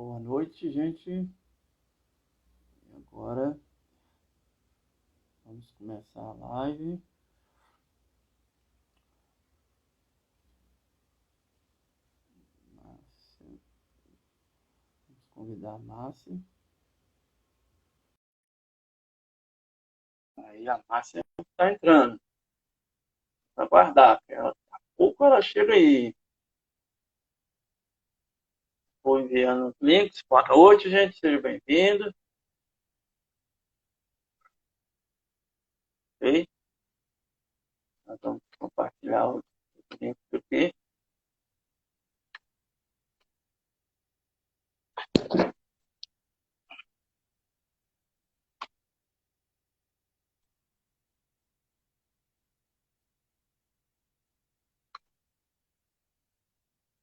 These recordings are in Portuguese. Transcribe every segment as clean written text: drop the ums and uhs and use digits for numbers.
Boa noite, gente. Agora vamos começar a live. Vamos convidar a Márcia. Aí a Márcia está entrando. Para aguardar. Daqui a pouco ela chega aí. Vou enviando os links. Boa noite, gente. Seja bem-vindo. Ok? Nós vamos compartilhar os links aqui.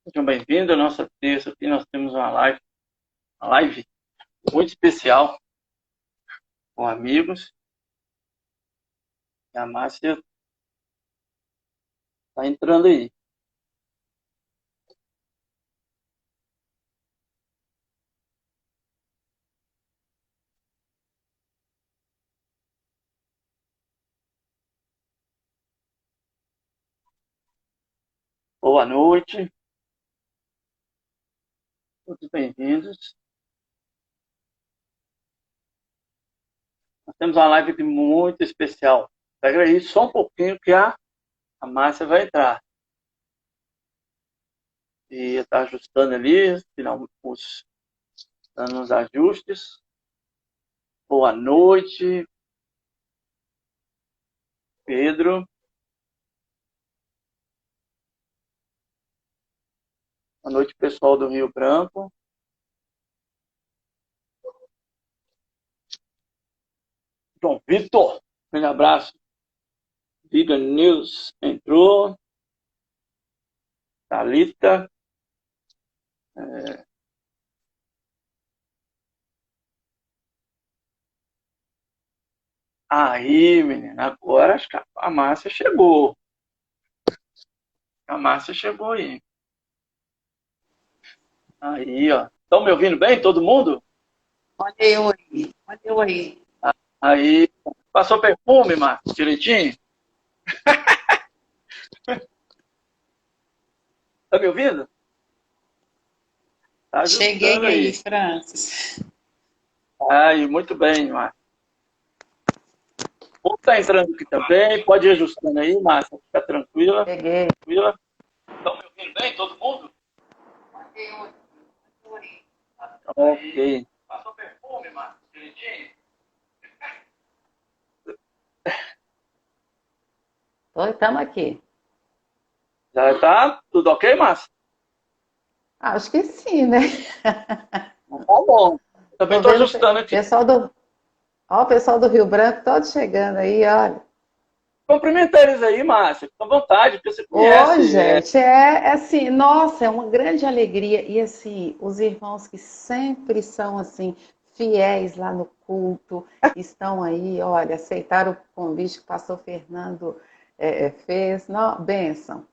Sejam bem-vindos à nossa terça. Aqui nós temos uma live muito especial com amigos. E a Márcia está entrando aí. Boa noite. Todos bem-vindos. Nós temos uma live muito especial. Pega aí só um pouquinho que a Márcia vai entrar. E está ajustando ali, dando uns ajustes. Boa noite, Pedro. Boa noite, pessoal do Rio Branco. João Vitor, grande abraço. Viga News entrou. Thalita. Aí, menina, agora acho que a Márcia chegou. A Márcia chegou aí. Aí, ó. Estão me ouvindo bem, todo mundo? Olha eu aí, olha eu aí. Aí, passou perfume, Márcia, direitinho? Tá me ouvindo? Tá Cheguei ajustando aí, aí. Francis. Aí, muito bem, Márcia. O povo tá entrando aqui também, pode ir ajustando aí, Márcia, fica tranquila. Cheguei. Tranquila. Estão me ouvindo bem, todo mundo? Olha eu aí. Ok. Passou perfume, Márcia, direitinho? Estamos aqui. Já tá tudo ok, Márcia? Acho que sim, né? Tá bom. Também Tô tô vendo ajustando aqui. o pessoal do Rio Branco todo chegando aí, olha. Cumprimenta eles aí, Márcia, fica à vontade, porque você Ô, conhece. gente, é assim, nossa, é uma grande alegria. E assim, os irmãos que sempre são assim, fiéis lá no culto, estão aí, olha, aceitaram o convite que o pastor Fernando fez. Não, bênção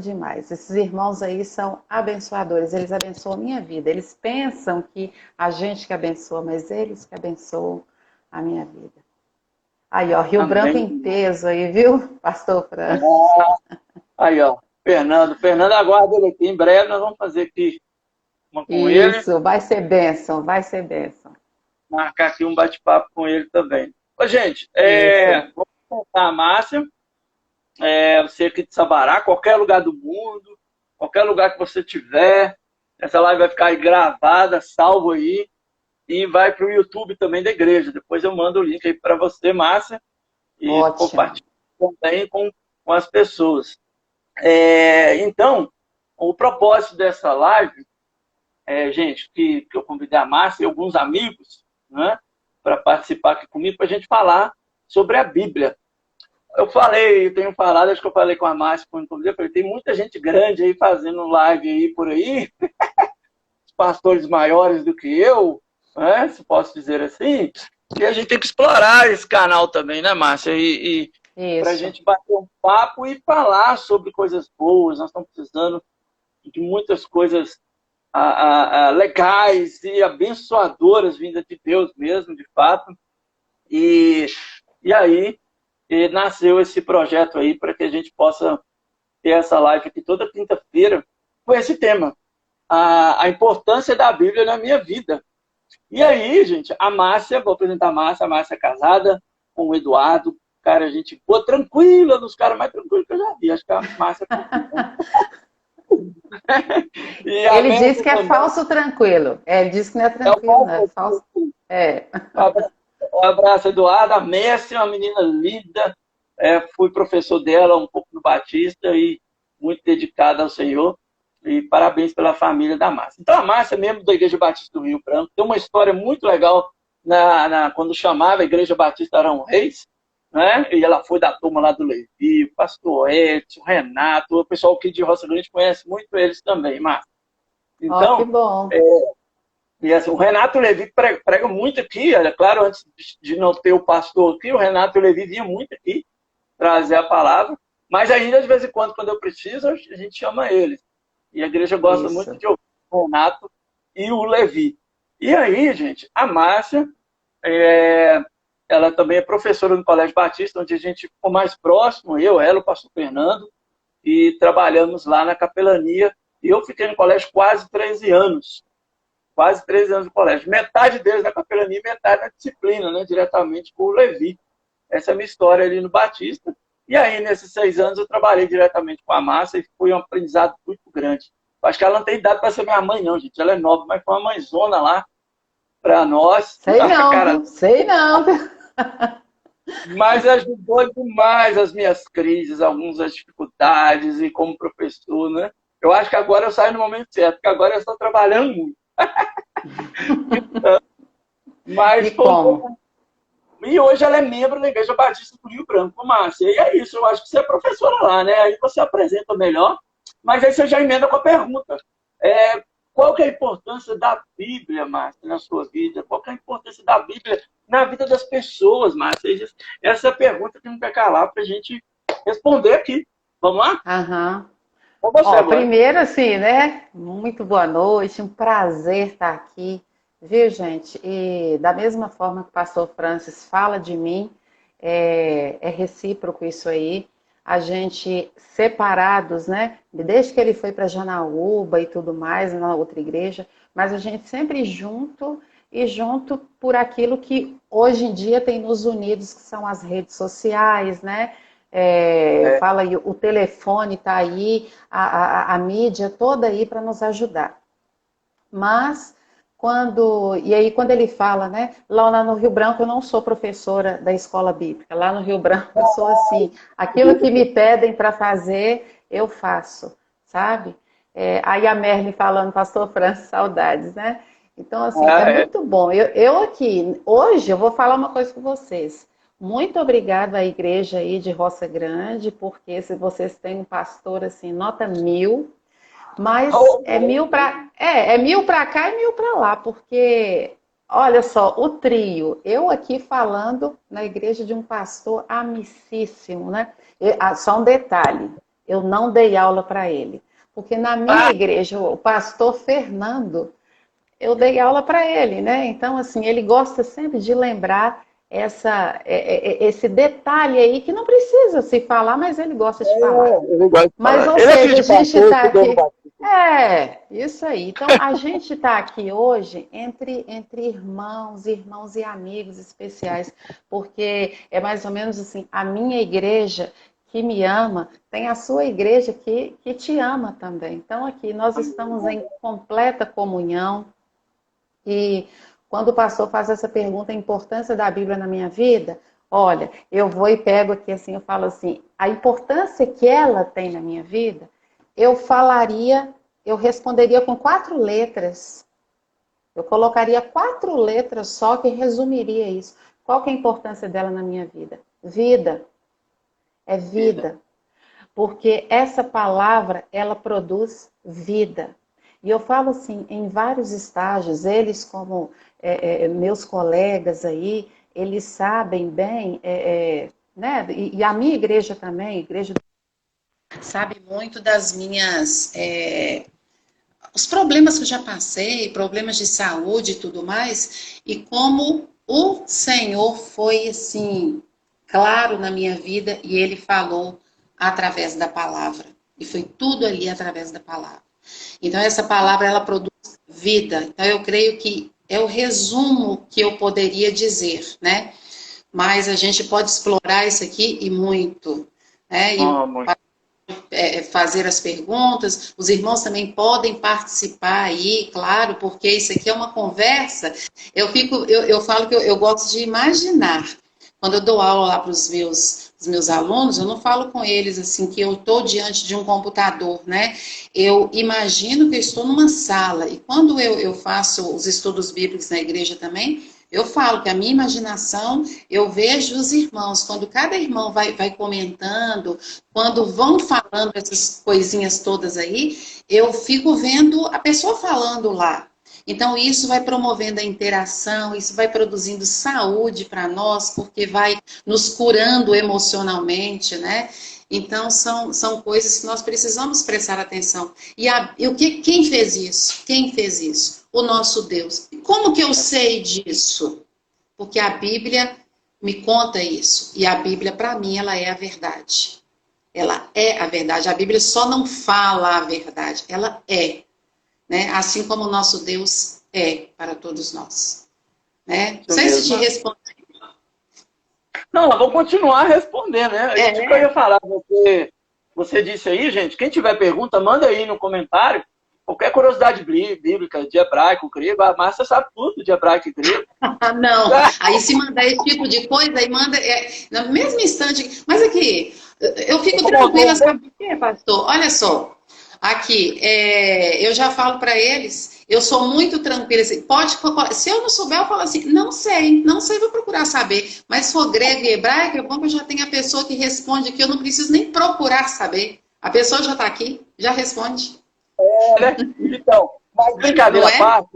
demais. Esses irmãos aí são abençoadores, eles abençoam a minha vida. Eles pensam que a gente que abençoa, mas eles que abençoam a minha vida. Aí, ó, Rio Branco Amém. em peso aí, viu, pastor Fran? Aí, ó, Fernando aguarda ele aqui. Em breve nós vamos fazer aqui uma com ele, Isso, vai ser bênção, vai ser bênção. marcar aqui um bate-papo com ele também. Ô, gente, Isso. vamos contar a Márcia, você aqui de Sabará, qualquer lugar do mundo, qualquer lugar que você tiver, essa live vai ficar aí gravada, salvo aí, e vai para o YouTube também da igreja. Depois eu mando o link aí para você, Márcia, e Ótimo. compartilhe também com as pessoas. Então, o propósito dessa live, gente, que eu convidei a Márcia e alguns amigos, né, para participar aqui comigo, para a gente falar sobre a Bíblia. Eu tenho falado, acho que eu falei com a Márcia quando eu falei, tem muita gente grande aí fazendo live aí por aí, pastores maiores do que eu, né, se posso dizer assim, e a gente tem que explorar esse canal também, né, Márcia? E para a Isso. gente bater um papo e falar sobre coisas boas. Nós estamos precisando de muitas coisas legais e abençoadoras, vindas de Deus mesmo, de fato. E aí nasceu esse projeto aí para que a gente possa ter essa live aqui toda quinta-feira com esse tema, a importância da Bíblia na minha vida. E aí, gente, a Márcia, vou apresentar a Márcia é casada com o Eduardo, cara, a gente boa, tranquila, dos caras mais tranquilos que eu já vi. Acho que a Márcia. E ele disse que é falso tranquilo. Ele disse que não é tranquilo, não é falso. Um abraço, Eduardo. A Messi é uma menina linda. Fui professor dela um pouco no Batista e muito dedicada ao Senhor. E parabéns pela família da Márcia. Então, a Márcia, membro da Igreja Batista do Rio Branco, tem uma história muito legal quando chamava a Igreja Batista Arão Reis, né? E ela foi da turma lá do Levi, o pastor Edson, o Renato, o pessoal aqui de Roça Grande conhece muito eles também, Márcia. Então, que bom. E assim, o Renato Levi prega muito aqui, claro, antes de não ter o pastor aqui, o Renato Levi vinha muito aqui trazer a palavra, mas ainda de vez em quando eu preciso, a gente chama eles. E a igreja gosta muito de ouvir o Renato e o Levi. E aí, gente, a Márcia, ela também é professora no Colégio Batista, onde a gente ficou mais próximo, ela, o pastor Fernando, e trabalhamos lá na capelania. E eu fiquei no colégio quase 13 anos. Quase 13 anos no colégio. Metade deles na capelania e metade na disciplina, né? Diretamente com o Levi. Essa é a minha história ali no Batista. E aí, nesses 6 anos, eu trabalhei diretamente com a Márcia e foi um aprendizado muito grande. Acho que ela não tem idade para ser minha mãe, não, gente. Ela é nova, mas foi uma mãezona lá para nós. Sei não, cara... sei não. Mas ajudou demais as minhas crises, algumas dificuldades, e como professor, né? Eu acho que agora eu saio no momento certo, porque agora eu estou trabalhando muito. Mas e como? E hoje ela é membro da Igreja Batista do Rio Branco, Márcia. E é isso, eu acho que você é professora lá, né? Aí você apresenta melhor, mas aí você já emenda com a pergunta. Qual que é a importância da Bíblia, Márcia, na sua vida? Qual que é a importância da Bíblia na vida das pessoas, Márcia? Essa é a pergunta que não quer calar para a gente responder aqui. Vamos lá? Aham. Primeiro, assim, né? Muito boa noite, um prazer estar aqui. Viu, gente? E da mesma forma que o pastor Francis fala de mim, é recíproco isso aí. A gente separados, né? Desde que ele foi para Janaúba e tudo mais, na outra igreja, mas a gente sempre junto e junto por aquilo que hoje em dia tem nos unidos, que são as redes sociais, né? Fala aí, o telefone está aí, a mídia toda aí para nos ajudar. Mas quando ele fala, né? Lá no Rio Branco eu não sou professora da escola bíblica. Lá no Rio Branco eu sou assim, aquilo que me pedem para fazer, eu faço, sabe? Aí a Merle falando, pastor Francis, saudades, né? Então, assim, muito bom. Eu aqui, hoje, eu vou falar uma coisa com vocês. Muito obrigada à igreja aí de Roça Grande, porque se vocês têm um pastor, assim, nota 1000, mas é 1000 para cá e 1000 para lá, porque, olha só, o trio, eu aqui falando na igreja de um pastor amicíssimo, né? Só um detalhe, eu não dei aula para ele, porque na minha igreja, o pastor Fernando, eu dei aula para ele, né? Então, assim, ele gosta sempre de lembrar esse detalhe aí que não precisa se falar, mas ele gosta de falar. Mas, ou seja, a gente está aqui. Isso aí. Então, a gente está aqui hoje entre irmãos e amigos especiais, porque é mais ou menos assim, a minha igreja que me ama, tem a sua igreja que te ama também. Então, aqui nós estamos em completa comunhão. E quando o pastor faz essa pergunta, a importância da Bíblia na minha vida, olha, eu vou e pego aqui assim, eu falo assim, a importância que ela tem na minha vida, eu responderia com 4 letras. Eu colocaria 4 letras só que resumiria isso. Qual que é a importância dela na minha vida? Vida. É vida. Porque essa palavra, ela produz vida. E eu falo assim, em vários estágios, eles como meus colegas aí, eles sabem bem, né? E a minha igreja também, a igreja sabe muito das minhas, os problemas que eu já passei, problemas de saúde e tudo mais, e como o Senhor foi, assim, claro na minha vida e Ele falou através da palavra. E foi tudo ali através da palavra. Então, essa palavra, ela produz vida. Então, eu creio que é o resumo que eu poderia dizer, né? Mas a gente pode explorar isso aqui e muito, né? Fazer as perguntas, os irmãos também podem participar aí, claro, porque isso aqui é uma conversa. Eu falo que eu gosto de imaginar. Quando eu dou aula lá para os meus alunos, eu não falo com eles assim que eu estou diante de um computador, né? Eu imagino que eu estou numa sala. E quando eu faço os estudos bíblicos na igreja também, eu falo que a minha imaginação, eu vejo os irmãos, quando cada irmão vai comentando, quando vão falando essas coisinhas todas aí, eu fico vendo a pessoa falando lá. Então, isso vai promovendo a interação, isso vai produzindo saúde para nós, porque vai nos curando emocionalmente, né? Então, são coisas que nós precisamos prestar atenção. Quem fez isso? Quem fez isso? O nosso Deus. Como que eu sei disso? Porque a Bíblia me conta isso. E a Bíblia, para mim, ela é a verdade. Ela é a verdade. A Bíblia só não fala a verdade. Ela é. Né? Assim como o nosso Deus é para todos nós. Né? Não sei se te respondi. Não, eu vou continuar respondendo, né? Isso que eu ia falar. Você disse aí, gente, quem tiver pergunta, manda aí no comentário. Qualquer curiosidade bíblica, de hebraico, grego, a Márcia sabe tudo de hebraico e grego. Não, aí se mandar esse tipo de coisa, aí manda no mesmo instante. Mas aqui, eu fico tranquila, sabe por quê, pastor? Olha só, aqui, eu já falo para eles, eu sou muito tranquila. Assim, se eu não souber, eu falo assim, não sei, vou procurar saber. Mas se for grego e hebraico, é bom que eu já tenha a pessoa que responde aqui, eu não preciso nem procurar saber. A pessoa já está aqui, já responde. Né? Então, mas brincadeira à parte,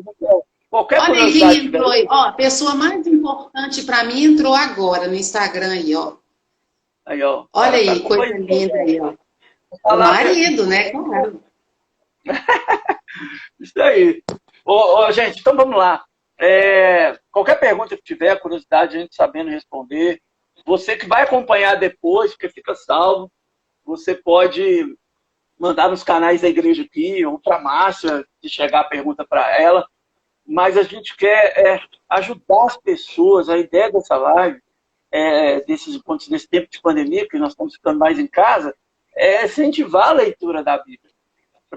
qualquer olha curiosidade. Quem entrou aí, ó, a pessoa mais importante para mim entrou agora no Instagram aí, ó. Aí, ó. Olha aí, coisa linda aí, ó. O marido, né? Claro. Isso aí. Gente, então vamos lá. Qualquer pergunta que tiver, curiosidade, a gente sabendo responder. Você que vai acompanhar depois, porque fica salvo, você pode mandar nos canais da igreja aqui, ou para a Márcia, de chegar a pergunta para ela. Mas a gente quer ajudar as pessoas. A ideia dessa live, nesse tempo de pandemia, que nós estamos ficando mais em casa, é incentivar a leitura da Bíblia.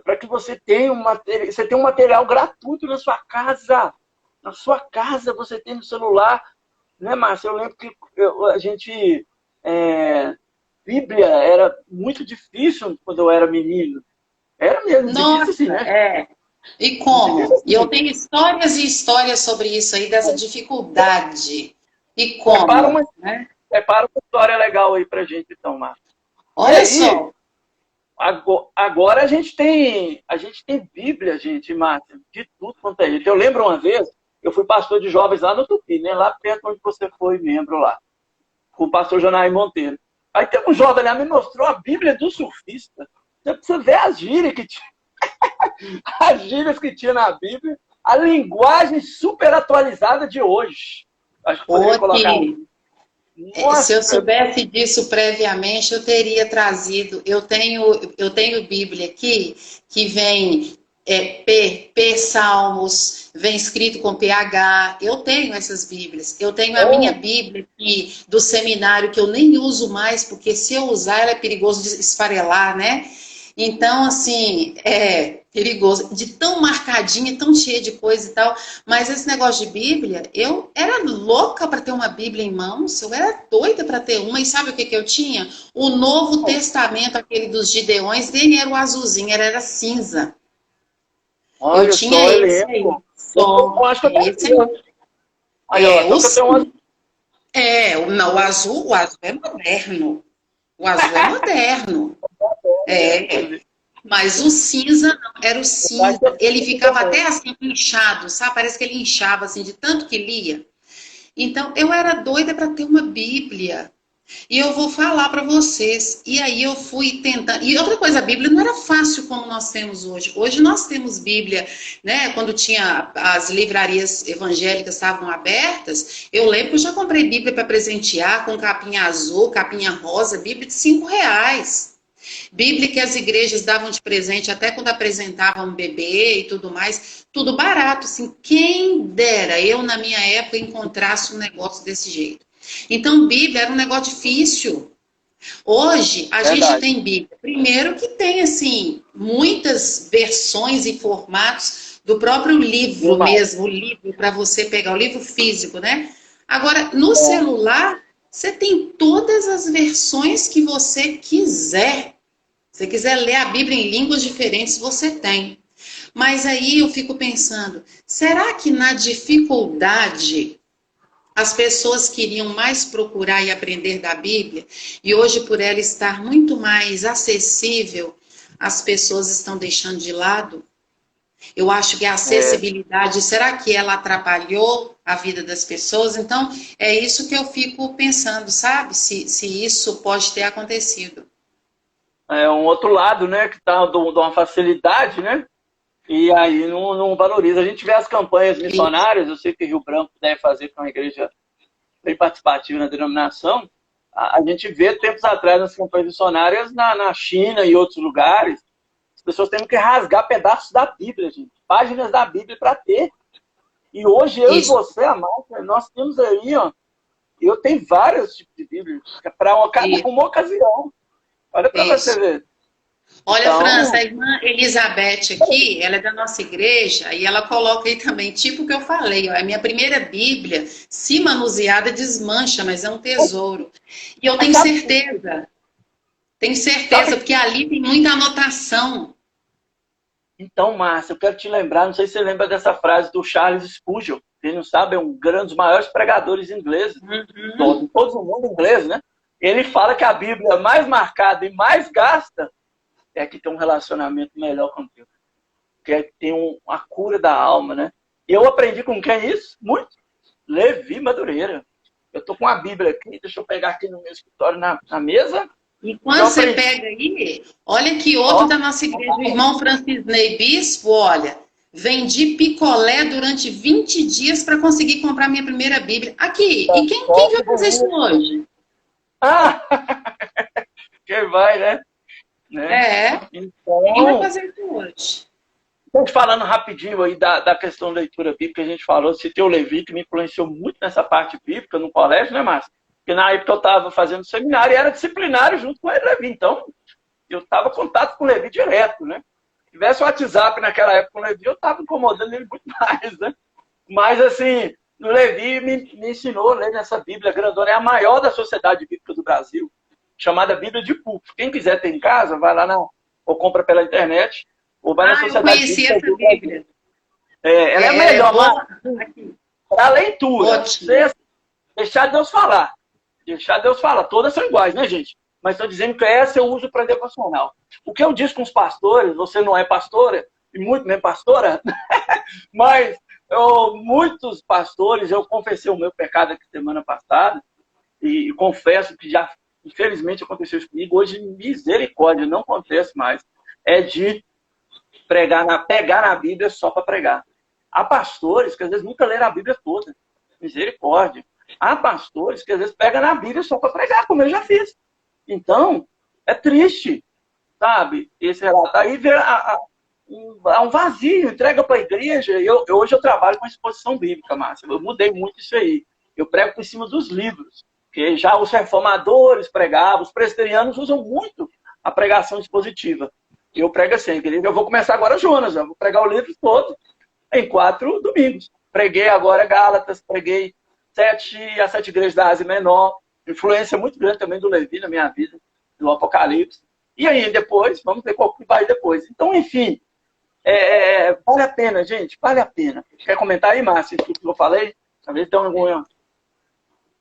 Para que você tenha um material gratuito na sua casa. Na sua casa, você tem no celular. Né, Márcia? Eu lembro que a gente... Bíblia era muito difícil quando eu era menino. Era mesmo difícil assim, né? E como? E eu tenho histórias e histórias sobre isso aí, dessa dificuldade. E como? Prepara uma história legal aí pra gente, então, Márcia. Olha só. Agora a gente tem Bíblia, gente, Márcia, de tudo quanto é jeito. Eu lembro uma vez, eu fui pastor de jovens lá no Tupi, né? Lá perto onde você foi membro lá. Com o pastor Jonaí Monteiro. Aí tem um jovem lá, me mostrou a Bíblia do surfista. Você precisa ver as gírias que tinha. As gírias que tinha na Bíblia. A linguagem super atualizada de hoje. Acho que poderia colocar. Nossa. Se eu soubesse disso previamente, eu teria trazido. Eu tenho Bíblia aqui, que vem P Salmos, vem escrito com PH. Eu tenho essas Bíblias. Eu tenho a minha Bíblia aqui do seminário, que eu nem uso mais, porque se eu usar, ela é perigoso de esfarelar, né? Então, assim, é perigoso. De tão marcadinha, tão cheia de coisa e tal. Mas esse negócio de Bíblia, eu era louca para ter uma Bíblia em mãos. Eu era doida para ter uma. E sabe o que eu tinha? O Novo Testamento, aquele dos Gideões, dele era o azulzinho, era cinza. Olha, eu tinha esse aí. Eu acho que eu tenho esse aí. O azul é moderno. O azul é moderno. Mas o cinza não, era o cinza. Ele ficava até assim inchado, sabe? Parece que ele inchava assim de tanto que lia. Então, eu era doida para ter uma Bíblia. E eu vou falar para vocês. E aí eu fui tentando. E outra coisa, a Bíblia não era fácil como nós temos hoje. Hoje nós temos Bíblia, né? Quando tinha as livrarias evangélicas estavam abertas, eu lembro que eu já comprei Bíblia para presentear com capinha azul, capinha rosa, Bíblia de R$ 5. Bíblia que as igrejas davam de presente até quando apresentavam um bebê e tudo mais, tudo barato, assim, quem dera eu na minha época encontrasse um negócio desse jeito. Então, Bíblia era um negócio difícil. Hoje, a gente tem Bíblia. Primeiro que tem, assim, muitas versões e formatos do próprio livro mesmo, o livro para você pegar, o livro físico, né? Agora, no celular, você tem todas as versões que você quiser. Se você quiser ler a Bíblia em línguas diferentes, você tem. Mas aí eu fico pensando, será que na dificuldade as pessoas queriam mais procurar e aprender da Bíblia? E hoje, por ela estar muito mais acessível, as pessoas estão deixando de lado? Eu acho que a acessibilidade, será que ela atrapalhou a vida das pessoas? Então, é isso que eu fico pensando, sabe? Se isso pode ter acontecido. É um outro lado, né, que tá de uma facilidade, né, e aí não valoriza. A gente vê as campanhas missionárias, eu sei que Rio Branco deve fazer com uma igreja bem participativa na denominação, a gente vê tempos atrás nas campanhas missionárias na China e outros lugares, as pessoas tendo que rasgar pedaços da Bíblia, gente, páginas da Bíblia para ter. E hoje eu e você, Amanda, nós temos aí, ó, eu tenho vários tipos de Bíblia, para uma ocasião. Olha para você ver. Olha, então, França, a irmã Elizabeth aqui, ela é da nossa igreja, e ela coloca aí também, tipo o que eu falei, ó, a minha primeira Bíblia, se manuseada, desmancha, mas é um tesouro. E eu tenho certeza, porque ali tem muita anotação. Então, Márcia, eu quero te lembrar, não sei se você lembra dessa frase do Charles Spurgeon, quem não sabe, é um dos maiores pregadores ingleses, todo mundo inglês, né? Ele fala que a Bíblia mais marcada e mais gasta é que tem um relacionamento melhor com Deus. Que é que tem uma cura da alma, né? E eu aprendi com quem isso? Muito. Levi Madureira. Eu tô com a Bíblia aqui, deixa eu pegar aqui no meu escritório, na mesa. E quando você pega aí, olha que outro da nossa igreja, o irmão Francisnei Bispo, olha, vendi picolé durante 20 dias para conseguir comprar minha primeira Bíblia. Aqui, e quem vai fazer isso hoje? Ah! Quem vai, né? Então, quem vai fazer isso hoje? Estamos falando rapidinho aí da questão da leitura bíblica, a gente falou, citei o Levi, que me influenciou muito nessa parte bíblica no colégio, né, Márcio? Porque na época eu estava fazendo seminário e era disciplinário junto com o Levi, então eu estava em contato com o Levi direto, né? Se tivesse o WhatsApp naquela época com o Levi, eu estava incomodando ele muito mais, né? Mas, assim, o Levi me ensinou a ler nessa Bíblia grandona, é a maior da Sociedade Bíblica do Brasil, chamada Bíblia de Púlpito. Quem quiser ter em casa, vai lá ou compra pela internet, ou vai na Sociedade Bíblica. Eu conheci essa Bíblia. Ela é a melhor, para a leitura. Você deixar Deus falar. Deixar Deus falar. Todas são iguais, né, gente? Mas estou dizendo que essa eu uso para devocional. O que eu disse com os pastores, você não é pastora, e muito menos pastora, mas muitos pastores, eu confessei o meu pecado aqui semana passada, e confesso que já, infelizmente, aconteceu isso comigo. Hoje, misericórdia, não acontece mais. É de pegar na Bíblia só para pregar. Há pastores que às vezes nunca leram a Bíblia toda. Misericórdia. Há pastores que às vezes pegam na Bíblia só para pregar, como eu já fiz. Então, é triste, sabe? Esse relato. Aí vê um vazio, entrega para a igreja. Hoje eu trabalho com exposição bíblica, Márcia. Eu mudei muito isso aí. Eu prego por cima dos livros. Porque já os reformadores pregavam, os presbiterianos usam muito a pregação expositiva. Eu prego assim, eu vou começar agora Jonas, eu vou pregar o livro todo em 4 domingos. Preguei agora Gálatas, preguei as 7 igrejas da Ásia Menor, influência muito grande também do Levi na minha vida, do Apocalipse. E aí depois, vamos ver qual que vai depois. Então, enfim, vale a pena, gente, vale a pena. Quer comentar aí, Márcia, tudo que eu falei? Talvez tenha algum...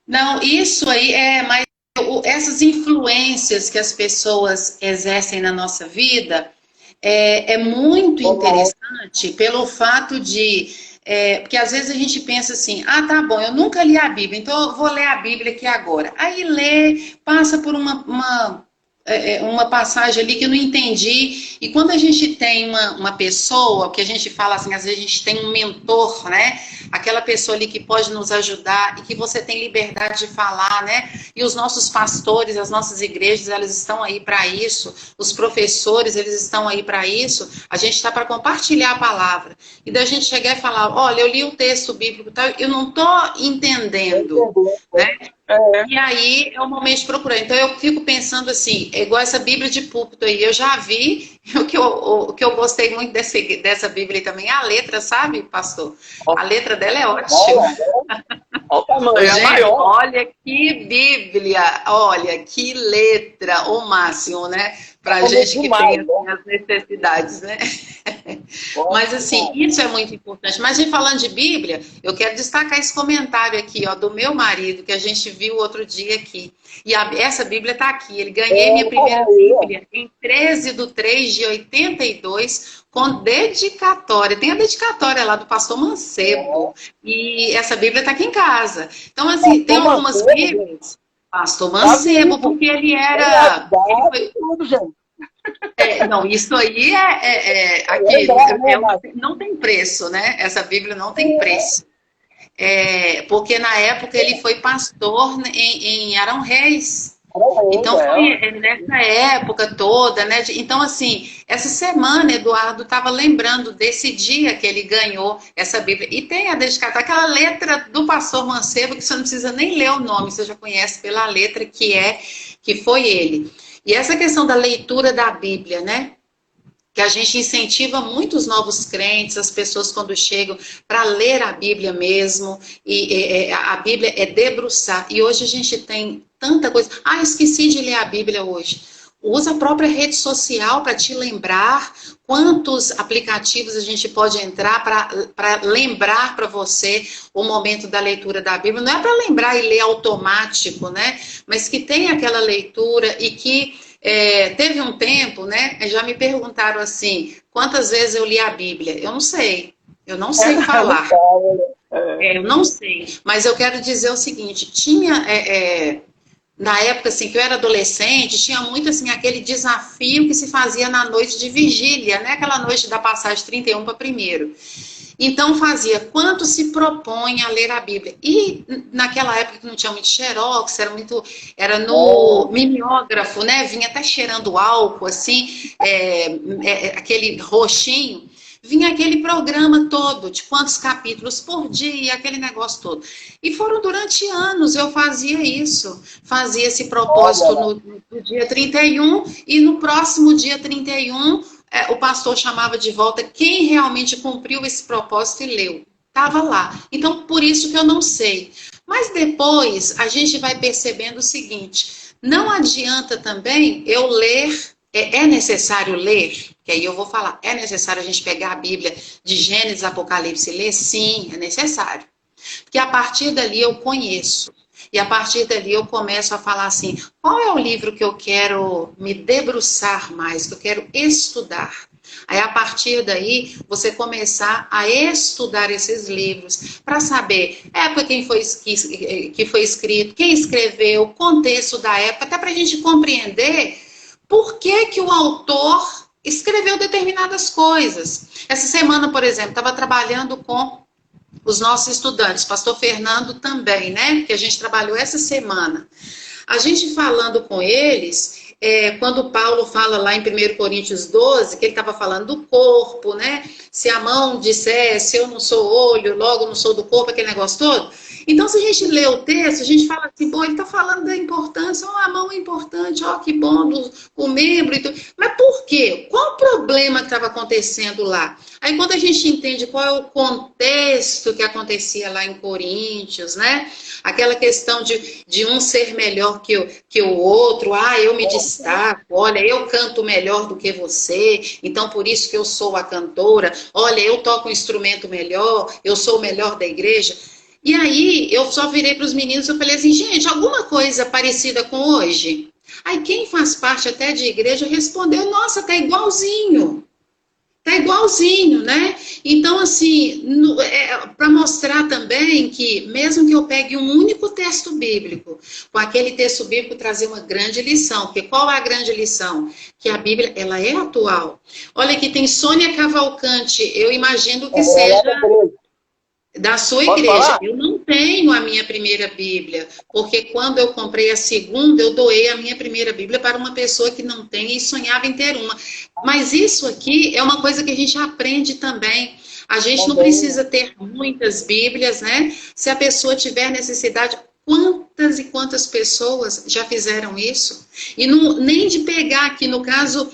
Não, isso aí mas essas influências que as pessoas exercem na nossa vida é muito interessante pelo fato de Porque às vezes a gente pensa assim, ah, tá bom, eu nunca li a Bíblia, então eu vou ler a Bíblia aqui agora. Aí lê, passa por uma passagem ali que eu não entendi. E quando a gente tem uma pessoa, que a gente fala assim, às vezes a gente tem um mentor, né? Aquela pessoa ali que pode nos ajudar e que você tem liberdade de falar, né? E os nossos pastores, as nossas igrejas, elas estão aí para isso. Os professores, eles estão aí para isso. A gente está para compartilhar a palavra. E daí a gente chegar e falar, olha, eu li o texto bíblico, tá? Eu não estou entendendo, né? E aí é o momento de procurar. Então eu fico pensando assim, é igual essa Bíblia de púlpito aí, eu já vi, o que eu gostei muito dessa Bíblia aí também é a letra, sabe, pastor? A letra dela é ótima. Olha o tamanho, é Gente, maior. olha que Bíblia, olha que letra, o máximo, né? Pra gente que tem assim, as necessidades, né? Mas assim, isso é muito importante. Mas falando de Bíblia, eu quero destacar esse comentário aqui, ó, do meu marido, que a gente viu outro dia aqui. E essa Bíblia está aqui. Ele ganhei minha primeira Bíblia em 13/3/82, com dedicatória. Tem a dedicatória lá do pastor Mancebo. E essa Bíblia está aqui em casa. Então, assim, tem algumas Bíblias. Pastor Mancebo, porque ele era. Ele foi, não, isso aí não tem preço, né? Essa Bíblia não tem preço. Porque na época ele foi pastor em Arão Reis. Então foi nessa época toda, né? Então, assim, essa semana Eduardo estava lembrando desse dia que ele ganhou essa Bíblia. E tem a dedicatória, aquela letra do pastor Mancebo, que você não precisa nem ler o nome, você já conhece pela letra que foi ele. E essa questão da leitura da Bíblia, né? Que a gente incentiva muitos novos crentes, as pessoas quando chegam, para ler a Bíblia mesmo. E a Bíblia é debruçar. E hoje a gente tem tanta coisa. Ah, esqueci de ler a Bíblia hoje. Usa a própria rede social para te lembrar. Quantos aplicativos a gente pode entrar para lembrar para você o momento da leitura da Bíblia. Não é para lembrar e ler automático, né? Mas que tem aquela leitura e que teve um tempo, né? Já me perguntaram assim, quantas vezes eu li a Bíblia? Eu não sei falar. Eu não sei. Mas eu quero dizer o seguinte, tinha... na época assim, que eu era adolescente, tinha muito assim, aquele desafio que se fazia na noite de vigília, né? Aquela noite da passagem 31 para 1º. Então fazia, quanto se propõe a ler a Bíblia? E naquela época que não tinha muito xerox, era no mimeógrafo, né? Vinha até cheirando álcool, assim, aquele roxinho. Vinha aquele programa todo, de quantos capítulos por dia, aquele negócio todo. E foram durante anos, eu fazia isso. Fazia esse propósito no dia 31, e no próximo dia 31, o pastor chamava de volta quem realmente cumpriu esse propósito e leu. Estava lá. Então, por isso que eu não sei. Mas depois, a gente vai percebendo o seguinte, não adianta também eu ler... É necessário ler? Que aí eu vou falar, é necessário a gente pegar a Bíblia de Gênesis, Apocalipse e ler? Sim, é necessário. Porque a partir dali eu conheço. E a partir dali eu começo a falar assim, qual é o livro que eu quero me debruçar mais, que eu quero estudar? Aí a partir daí você começar a estudar esses livros para saber época que foi escrito, quem escreveu, o contexto da época, até para a gente compreender por que o autor escreveu determinadas coisas. Essa semana, por exemplo, estava trabalhando com os nossos estudantes, pastor Fernando também, né? Que a gente trabalhou essa semana. A gente falando com eles, quando Paulo fala lá em 1 Coríntios 12, que ele estava falando do corpo, né? Se a mão dissesse, eu não sou olho, logo não sou do corpo, aquele negócio todo. Então, se a gente lê o texto, a gente fala assim, bom, ele está falando da importância, a mão é importante, que bom, o membro e tudo. Mas por quê? Qual o problema que estava acontecendo lá? Aí, quando a gente entende qual é o contexto que acontecia lá em Coríntios, né? Aquela questão de um ser melhor que o outro, eu me destaco, olha, eu canto melhor do que você, então por isso que eu sou a cantora, olha, eu toco um instrumento melhor, eu sou o melhor da igreja. E aí, eu só virei para os meninos e falei assim, gente, alguma coisa parecida com hoje? Aí quem faz parte até de igreja respondeu, nossa, tá igualzinho. Tá igualzinho, né? Então, assim, para mostrar também que, mesmo que eu pegue um único texto bíblico, com aquele texto bíblico trazer uma grande lição, porque qual é a grande lição? Que a Bíblia, ela é atual. Olha, aqui tem Sônia Cavalcante, eu imagino que seja da sua Posso igreja. falar? Eu não tenho a minha primeira Bíblia, porque quando eu comprei a segunda, eu doei a minha primeira Bíblia para uma pessoa que não tem e sonhava em ter uma. Mas isso aqui é uma coisa que a gente aprende também. A gente não precisa ter muitas Bíblias, né? Se a pessoa tiver necessidade, quantas e quantas pessoas já fizeram isso? E não, nem de pegar aqui, no caso,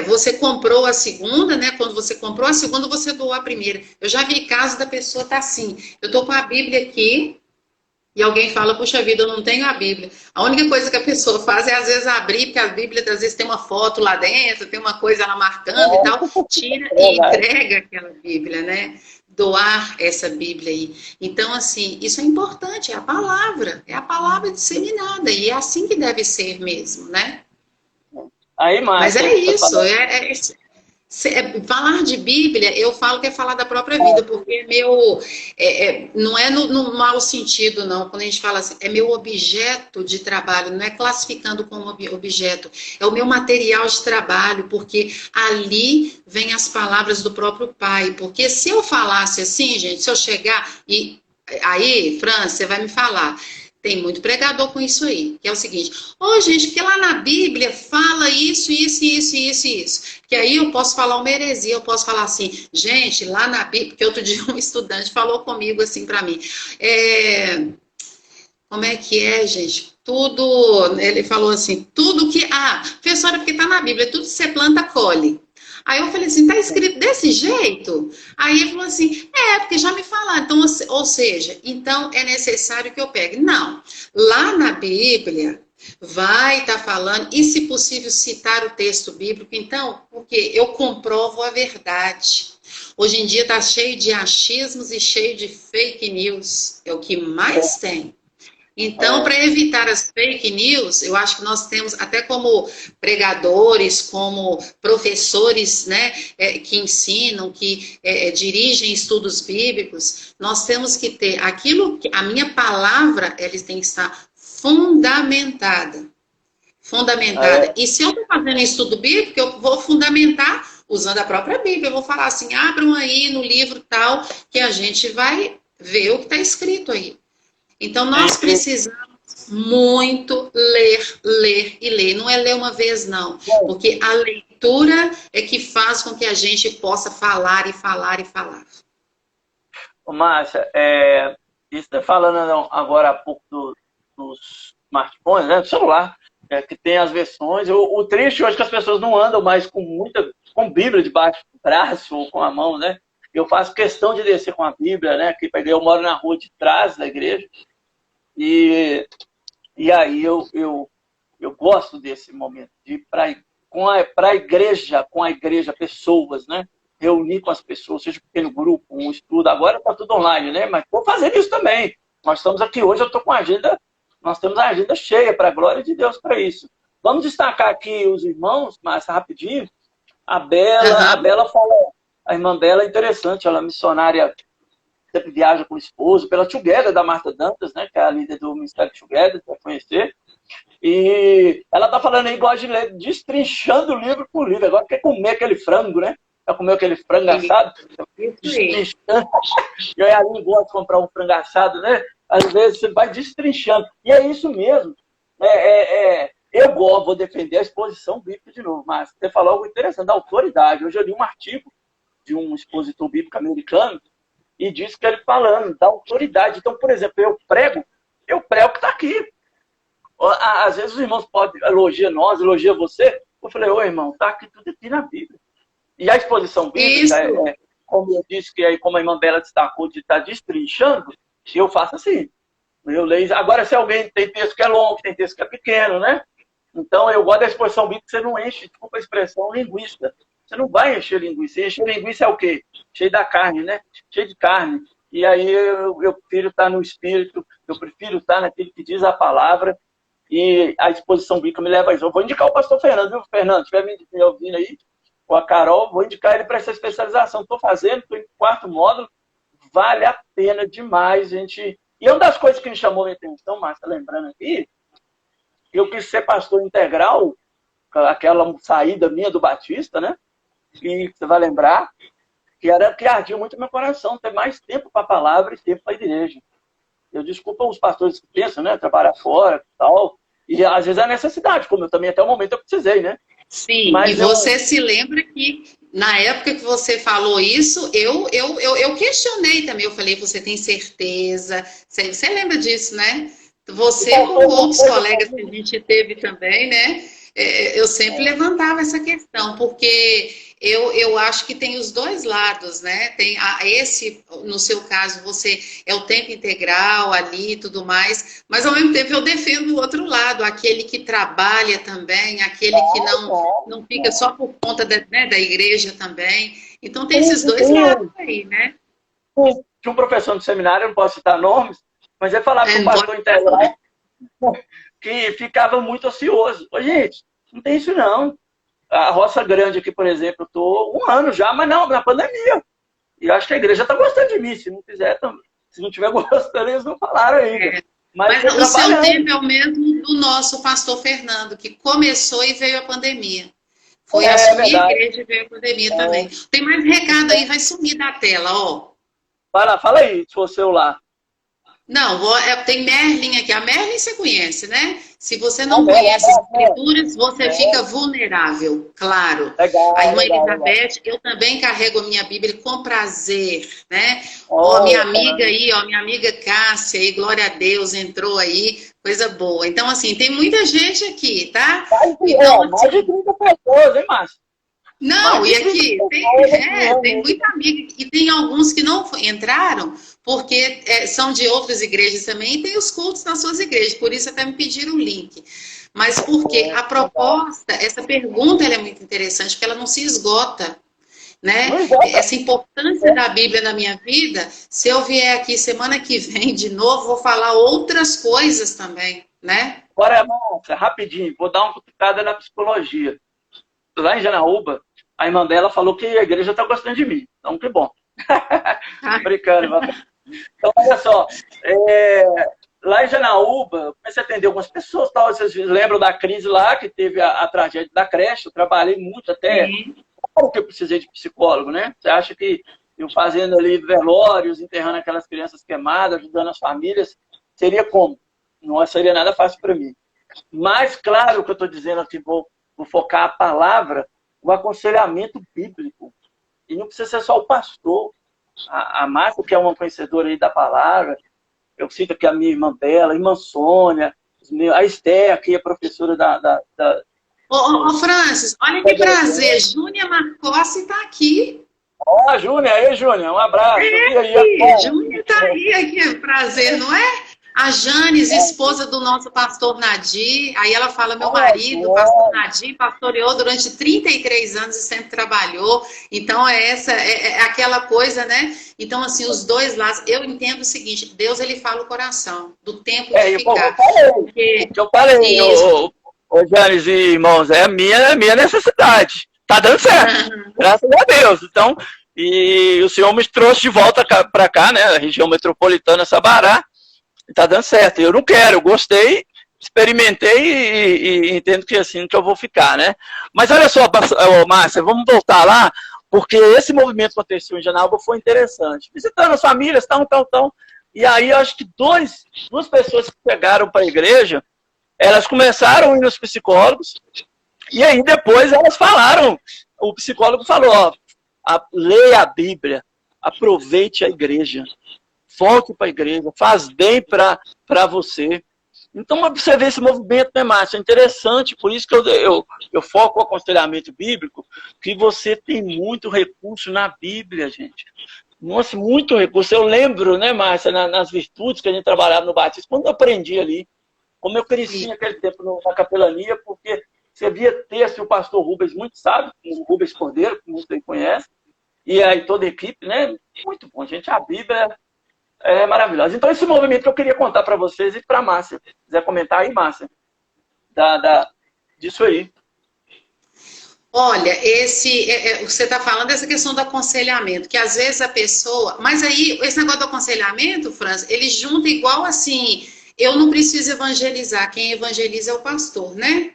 você comprou a segunda, né? Quando você comprou a segunda, você doou a primeira. Eu já vi casos da pessoa estar assim, eu estou com a Bíblia aqui, e alguém fala, puxa vida, eu não tenho a Bíblia. A única coisa que a pessoa faz é, às vezes, abrir, porque a Bíblia, às vezes, tem uma foto lá dentro, tem uma coisa lá marcando e tal, tira e entrega aquela Bíblia, né? Doar essa Bíblia aí. Então, assim, isso é importante, é a palavra disseminada, e é assim que deve ser mesmo, né? Aí, Mas Márcia, é você isso, falou. falar de Bíblia, eu falo que é falar da própria vida, porque não é no mau sentido, não, quando a gente fala assim, é meu objeto de trabalho, não é classificando como objeto, é o meu material de trabalho, porque ali vem as palavras do próprio Pai, porque se eu falasse assim, gente, se eu chegar e aí, Fran, você vai me falar. Tem muito pregador com isso aí, que é o seguinte, gente, porque lá na Bíblia fala isso, isso, isso, isso, isso. Que aí eu posso falar uma heresia, eu posso falar assim, gente, lá na Bíblia, porque outro dia um estudante falou comigo assim para mim, como é que é, gente? Tudo, ele falou assim, tudo que, professora, porque tá na Bíblia, tudo que você planta, colhe. Aí eu falei assim, tá escrito desse jeito? Aí ele falou assim, porque já me falaram. Então, ou seja, então é necessário que eu pegue. Não, lá na Bíblia vai estar falando, e se possível citar o texto bíblico, então, porque eu comprovo a verdade. Hoje em dia está cheio de achismos e cheio de fake news, é o que mais tem. Então, para evitar as fake news, eu acho que nós temos, até como pregadores, como professores, né, que ensinam, que dirigem estudos bíblicos, nós temos que ter aquilo que a minha palavra, ela tem que estar fundamentada. Fundamentada. E se eu estou fazendo estudo bíblico, eu vou fundamentar usando a própria Bíblia. Eu vou falar assim, abram aí no livro tal, que a gente vai ver o que está escrito aí. Então, nós precisamos muito ler, ler e ler. Não é ler uma vez, não. Porque a leitura é que faz com que a gente possa falar e falar e falar. Ô, Márcia, isso está falando agora há pouco dos smartphones, né, do celular, que tem as versões. O triste hoje é que as pessoas não andam mais com Bíblia debaixo do braço ou com a mão, né? Eu faço questão de descer com a Bíblia, né? Que eu moro na rua de trás da igreja. E aí eu gosto desse momento de ir para a igreja, pessoas, né? Reunir com as pessoas, seja um pequeno grupo, um estudo. Agora está tudo online, né? Mas vou fazer isso também. Nós estamos aqui hoje, eu estou com a agenda, nós temos a agenda cheia, para a glória de Deus, para isso. Vamos destacar aqui os irmãos, mais rapidinho. A Bela falou. A irmã Bela é interessante, ela é missionária, sempre viaja com o esposo, pela Together da Marta Dantas, né, que é a líder do Ministério Together, para conhecer. E ela está falando aí, gosta de ler, destrinchando livro por livro. Agora quer comer aquele frango, né? Quer comer aquele frango assado? Destrinchando. E aí a Aline gosta de comprar um frango assado, né? Às vezes você vai destrinchando. E é isso mesmo. Eu vou defender a exposição bíblica de novo, mas você falou algo interessante, da autoridade. Hoje eu li um artigo de um expositor bíblico americano e disse que ele falando da autoridade. Então, por exemplo, eu prego que está aqui. Às vezes os irmãos podem elogiar nós, elogiar você. Eu falei, irmão, está aqui tudo aqui na Bíblia. E a exposição bíblica, como eu disse, que aí, como a irmã Bela destacou, de estar destrinchando, eu faço assim. Eu leio. Agora, se alguém tem texto que é longo, tem texto que é pequeno, né? Então, eu gosto da exposição bíblica, você não enche, desculpa a expressão, linguista. Você não vai encher linguiça. Encher linguiça é o quê? Cheio da carne, né? Cheio de carne. E aí eu prefiro estar no Espírito, eu prefiro estar naquilo que diz a palavra, e a exposição bíblica me leva a isso. Eu vou indicar o pastor Fernando, viu, Fernando? Se estiver me ouvindo aí, ou a Carol, vou indicar ele para essa especialização. Estou fazendo, estou em 4º módulo, vale a pena demais, gente. E uma das coisas que me chamou a minha atenção, Márcia, lembrando aqui, eu quis ser pastor integral, aquela saída minha do Batista, né? E você vai lembrar, que era que ardia muito meu coração, ter mais tempo para a palavra e tempo para a igreja. Eu desculpa os pastores que pensam, né? Trabalhar fora e tal. E às vezes é necessidade, como eu também até o momento eu precisei, né? Sim, mas e você se lembra que na época que você falou isso, eu questionei também. Eu falei, você tem certeza? Você lembra disso, né? Você, com outros colegas que a gente teve também, né? Eu sempre levantava essa questão, porque eu acho que tem os dois lados, né? Tem esse, no seu caso, você é o tempo integral ali e tudo mais, mas ao mesmo tempo eu defendo o outro lado, aquele que trabalha também, aquele que não fica só por conta né, da igreja também. Então tem esses dois lados aí, né? Tinha um professor no seminário, eu não posso citar nomes, mas ele falava que o pastor integral que ficava muito ocioso. Ô, gente, não tem isso não. A Roça Grande aqui, por exemplo, eu estou 1 ano já, mas não, na pandemia. E eu acho que a igreja está gostando de mim. Se não quiser, se não estiver gostando, eles não falaram ainda. Mas o seu tempo é o mesmo do nosso pastor Fernando, que começou e veio a pandemia. Foi assumir a igreja e veio a pandemia também. Tem mais recado aí, vai sumir da tela, ó. Fala aí, se for seu lá. Não, tem Merlin aqui. A Merlin você conhece, né? Se você não conhece as escrituras, você fica vulnerável, claro. Legal, a irmã Elizabeth, eu também carrego a minha Bíblia com prazer, né? Ó, minha amiga aí, ó, minha amiga Cássia aí, glória a Deus, entrou aí, coisa boa. Então, assim, tem muita gente aqui, tá? Então, mais de 30 pessoas, hein, Márcia? Não, e aqui tem muita amiga, e tem alguns que não entraram, porque são de outras igrejas também, e tem os cultos nas suas igrejas, por isso até me pediram o link. Mas porque a proposta, essa pergunta ela é muito interessante, porque ela não se esgota, né? Essa importância da Bíblia na minha vida, se eu vier aqui semana que vem de novo, vou falar outras coisas também, né? Agora, Márcia, rapidinho, vou dar uma cutucada na psicologia. Lá em Janaúba, a irmã dela falou que a igreja está gostando de mim. Então, que bom. Brincando. Então, olha só. Lá em Janaúba, eu comecei a atender algumas pessoas. Tal, vocês lembram da crise lá, que teve a tragédia da creche. Eu trabalhei muito até. Claro que eu precisei de psicólogo, né? Você acha que eu fazendo ali velórios, enterrando aquelas crianças queimadas, ajudando as famílias, seria como? Não seria nada fácil para mim. Mas, claro, o que eu estou dizendo aqui, vou focar a palavra, o aconselhamento bíblico. E não precisa ser só o pastor. A Márcia, que é uma conhecedora aí da palavra, eu cito aqui a minha irmã Bela, a irmã Sônia, a Esther, que é professora da... Ô, Francis, olha que prazer. Júnia Marcossi está aqui. Ó, Júnia, aí, Júnia, um abraço. Júnia está aí, aqui, prazer, não é? A Janes, esposa do nosso pastor Nadir, aí ela fala, meu marido, pastor Nadir, pastoreou durante 33 anos e sempre trabalhou. Então, é aquela coisa, né? Então, assim, os dois lados, eu entendo o seguinte, Deus, ele fala o coração, do tempo de ficar. Eu falei, ô Janes e irmãos, é a minha necessidade. Tá dando certo, graças a Deus. Então, e o Senhor me trouxe de volta para cá, né? A região metropolitana Sabará. Está dando certo. Eu não quero, eu gostei, experimentei e entendo que assim que eu vou ficar, né? Mas olha só, Márcia, vamos voltar lá, porque esse movimento que aconteceu em Janaúba foi interessante. Visitando as famílias, e aí eu acho que duas pessoas que chegaram para a igreja, elas começaram a ir nos psicólogos, e aí depois elas falaram, o psicólogo falou, ó, leia a Bíblia, aproveite a igreja. Volte para a igreja, faz bem para você. Então, você vê esse movimento, né, Márcia? É interessante, por isso que eu foco o aconselhamento bíblico, que você tem muito recurso na Bíblia, gente. Nossa, muito recurso. Eu lembro, né, Márcia, nas virtudes que a gente trabalhava no batismo, quando eu aprendi ali, como eu cresci naquele tempo na capelania, porque você via texto, e o pastor Rubens muito sabe, o Rubens Cordeiro, que muitos aí conhecem, e aí toda a equipe, né? Muito bom, gente. A Bíblia é maravilhosa. Então, esse movimento que eu queria contar para vocês e para a Márcia. Se quiser comentar aí, Márcia, disso aí. Olha, você está falando dessa questão do aconselhamento, que às vezes a pessoa... Mas aí, esse negócio do aconselhamento, Franz, ele junta igual assim, eu não preciso evangelizar, quem evangeliza é o pastor, né?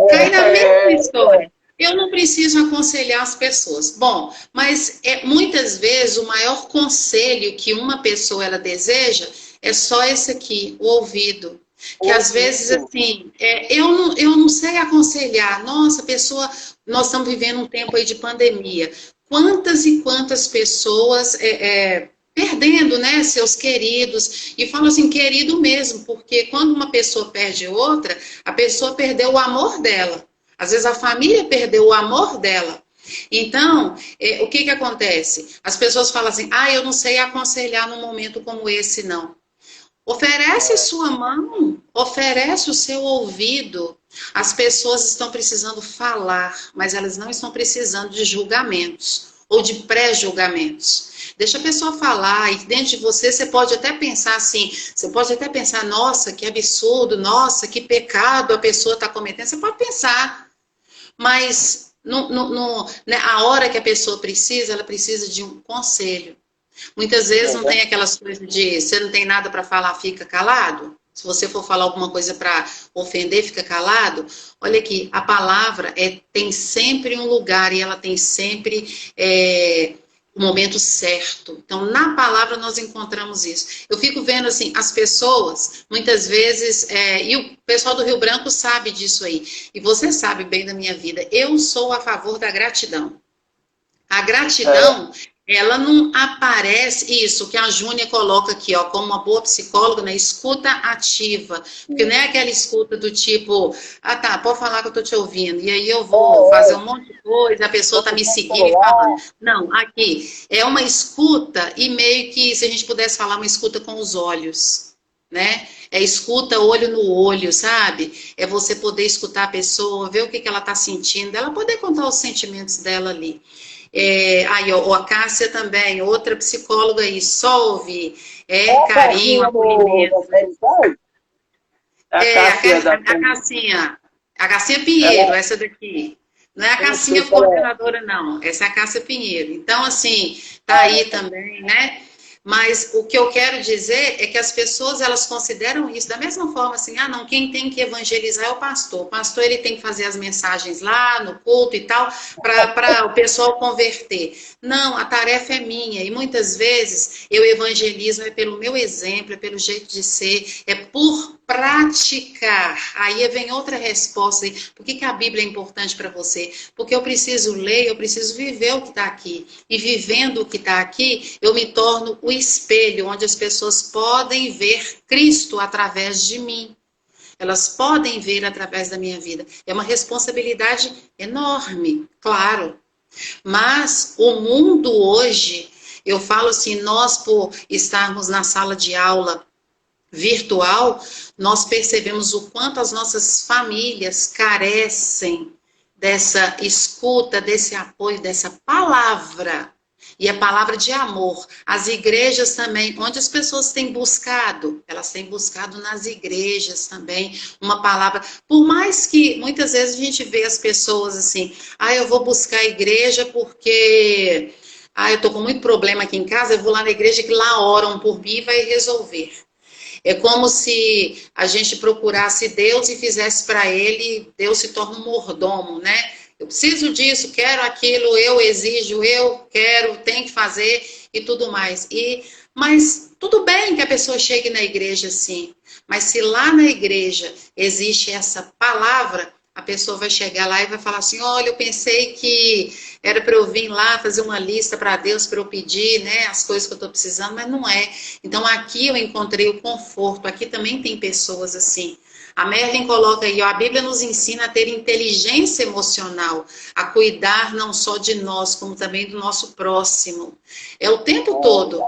Cai na mesma história. Eu não preciso aconselhar as pessoas. Bom, mas muitas vezes o maior conselho que uma pessoa ela deseja é só esse aqui, o ouvido. Que às vezes, assim, eu não sei aconselhar. Nossa, pessoa, nós estamos vivendo um tempo aí de pandemia. Quantas e quantas pessoas perdendo, né, seus queridos. E falo assim, querido mesmo, porque quando uma pessoa perde outra, a pessoa perdeu o amor dela. Às vezes a família perdeu o amor dela. Então, o que acontece? As pessoas falam assim, eu não sei aconselhar num momento como esse, não. Oferece sua mão, oferece o seu ouvido. As pessoas estão precisando falar, mas elas não estão precisando de julgamentos ou de pré-julgamentos. Deixa a pessoa falar e dentro de você pode até pensar assim, você pode até pensar, nossa, que absurdo, nossa, que pecado a pessoa está cometendo. Você pode pensar, mas né, a hora que a pessoa precisa, ela precisa de um conselho. Muitas vezes não tem aquelas coisas de você não tem nada para falar, fica calado. Se você for falar alguma coisa para ofender, fica calado. Olha aqui, a palavra tem sempre um lugar e ela tem sempre o momento certo. Então, na palavra nós encontramos isso. Eu fico vendo assim, as pessoas, muitas vezes, e o pessoal do Rio Branco sabe disso aí. E você sabe bem da minha vida. Eu sou a favor da gratidão. A gratidão... ela não aparece, isso que a Júnia coloca aqui, ó, como uma boa psicóloga, na escuta ativa. Porque não é aquela escuta do tipo, tá, pode falar que eu tô te ouvindo. E aí eu vou fazer um monte de coisa, a pessoa tá me seguindo e falando. Não, aqui, é uma escuta e meio que, se a gente pudesse falar, uma escuta com os olhos, né? É escuta olho no olho, sabe? É você poder escutar a pessoa, ver o que ela tá sentindo, ela poder contar os sentimentos dela ali. Aí, ó, a Cássia também, outra psicóloga aí, só ouvir, carinho, acolhimento. A Cassinha Pinheiro, essa daqui. Não é a Cassinha coordenadora, não. Essa é a Cássia Pinheiro. Então, assim, tá aí também, né? Mas o que eu quero dizer é que as pessoas, elas consideram isso da mesma forma, assim, não, quem tem que evangelizar é o pastor. O pastor, ele tem que fazer as mensagens lá no culto e tal, para o pessoal converter. Não, a tarefa é minha. E muitas vezes eu evangelizo pelo meu exemplo, pelo jeito de ser, por praticar. Aí vem outra resposta. Por que a Bíblia é importante para você? Porque eu preciso ler, eu preciso viver o que está aqui. E vivendo o que está aqui, eu me torno o espelho onde as pessoas podem ver Cristo através de mim. Elas podem ver através da minha vida. É uma responsabilidade enorme, claro. Mas o mundo hoje, eu falo assim, nós por estarmos na sala de aula virtual, nós percebemos o quanto as nossas famílias carecem dessa escuta, desse apoio, dessa palavra. E a palavra de amor. As igrejas também, onde as pessoas têm buscado, elas têm buscado nas igrejas também, uma palavra. Por mais que muitas vezes a gente vê as pessoas assim, eu vou buscar a igreja porque eu tô com muito problema aqui em casa, eu vou lá na igreja que lá oram por mim e vai resolver. É como se a gente procurasse Deus e fizesse para ele, Deus se torna um mordomo, né? Eu preciso disso, quero aquilo, eu exijo, eu quero, tenho que fazer e tudo mais. Mas tudo bem que a pessoa chegue na igreja assim, mas se lá na igreja existe essa palavra, a pessoa vai chegar lá e vai falar assim, olha, eu pensei que era para eu vir lá fazer uma lista para Deus, para eu pedir, né, as coisas que eu estou precisando, mas não é. Então aqui eu encontrei o conforto, aqui também tem pessoas assim. A Merlin coloca aí, a Bíblia nos ensina a ter inteligência emocional, a cuidar não só de nós, como também do nosso próximo. É o tempo todo,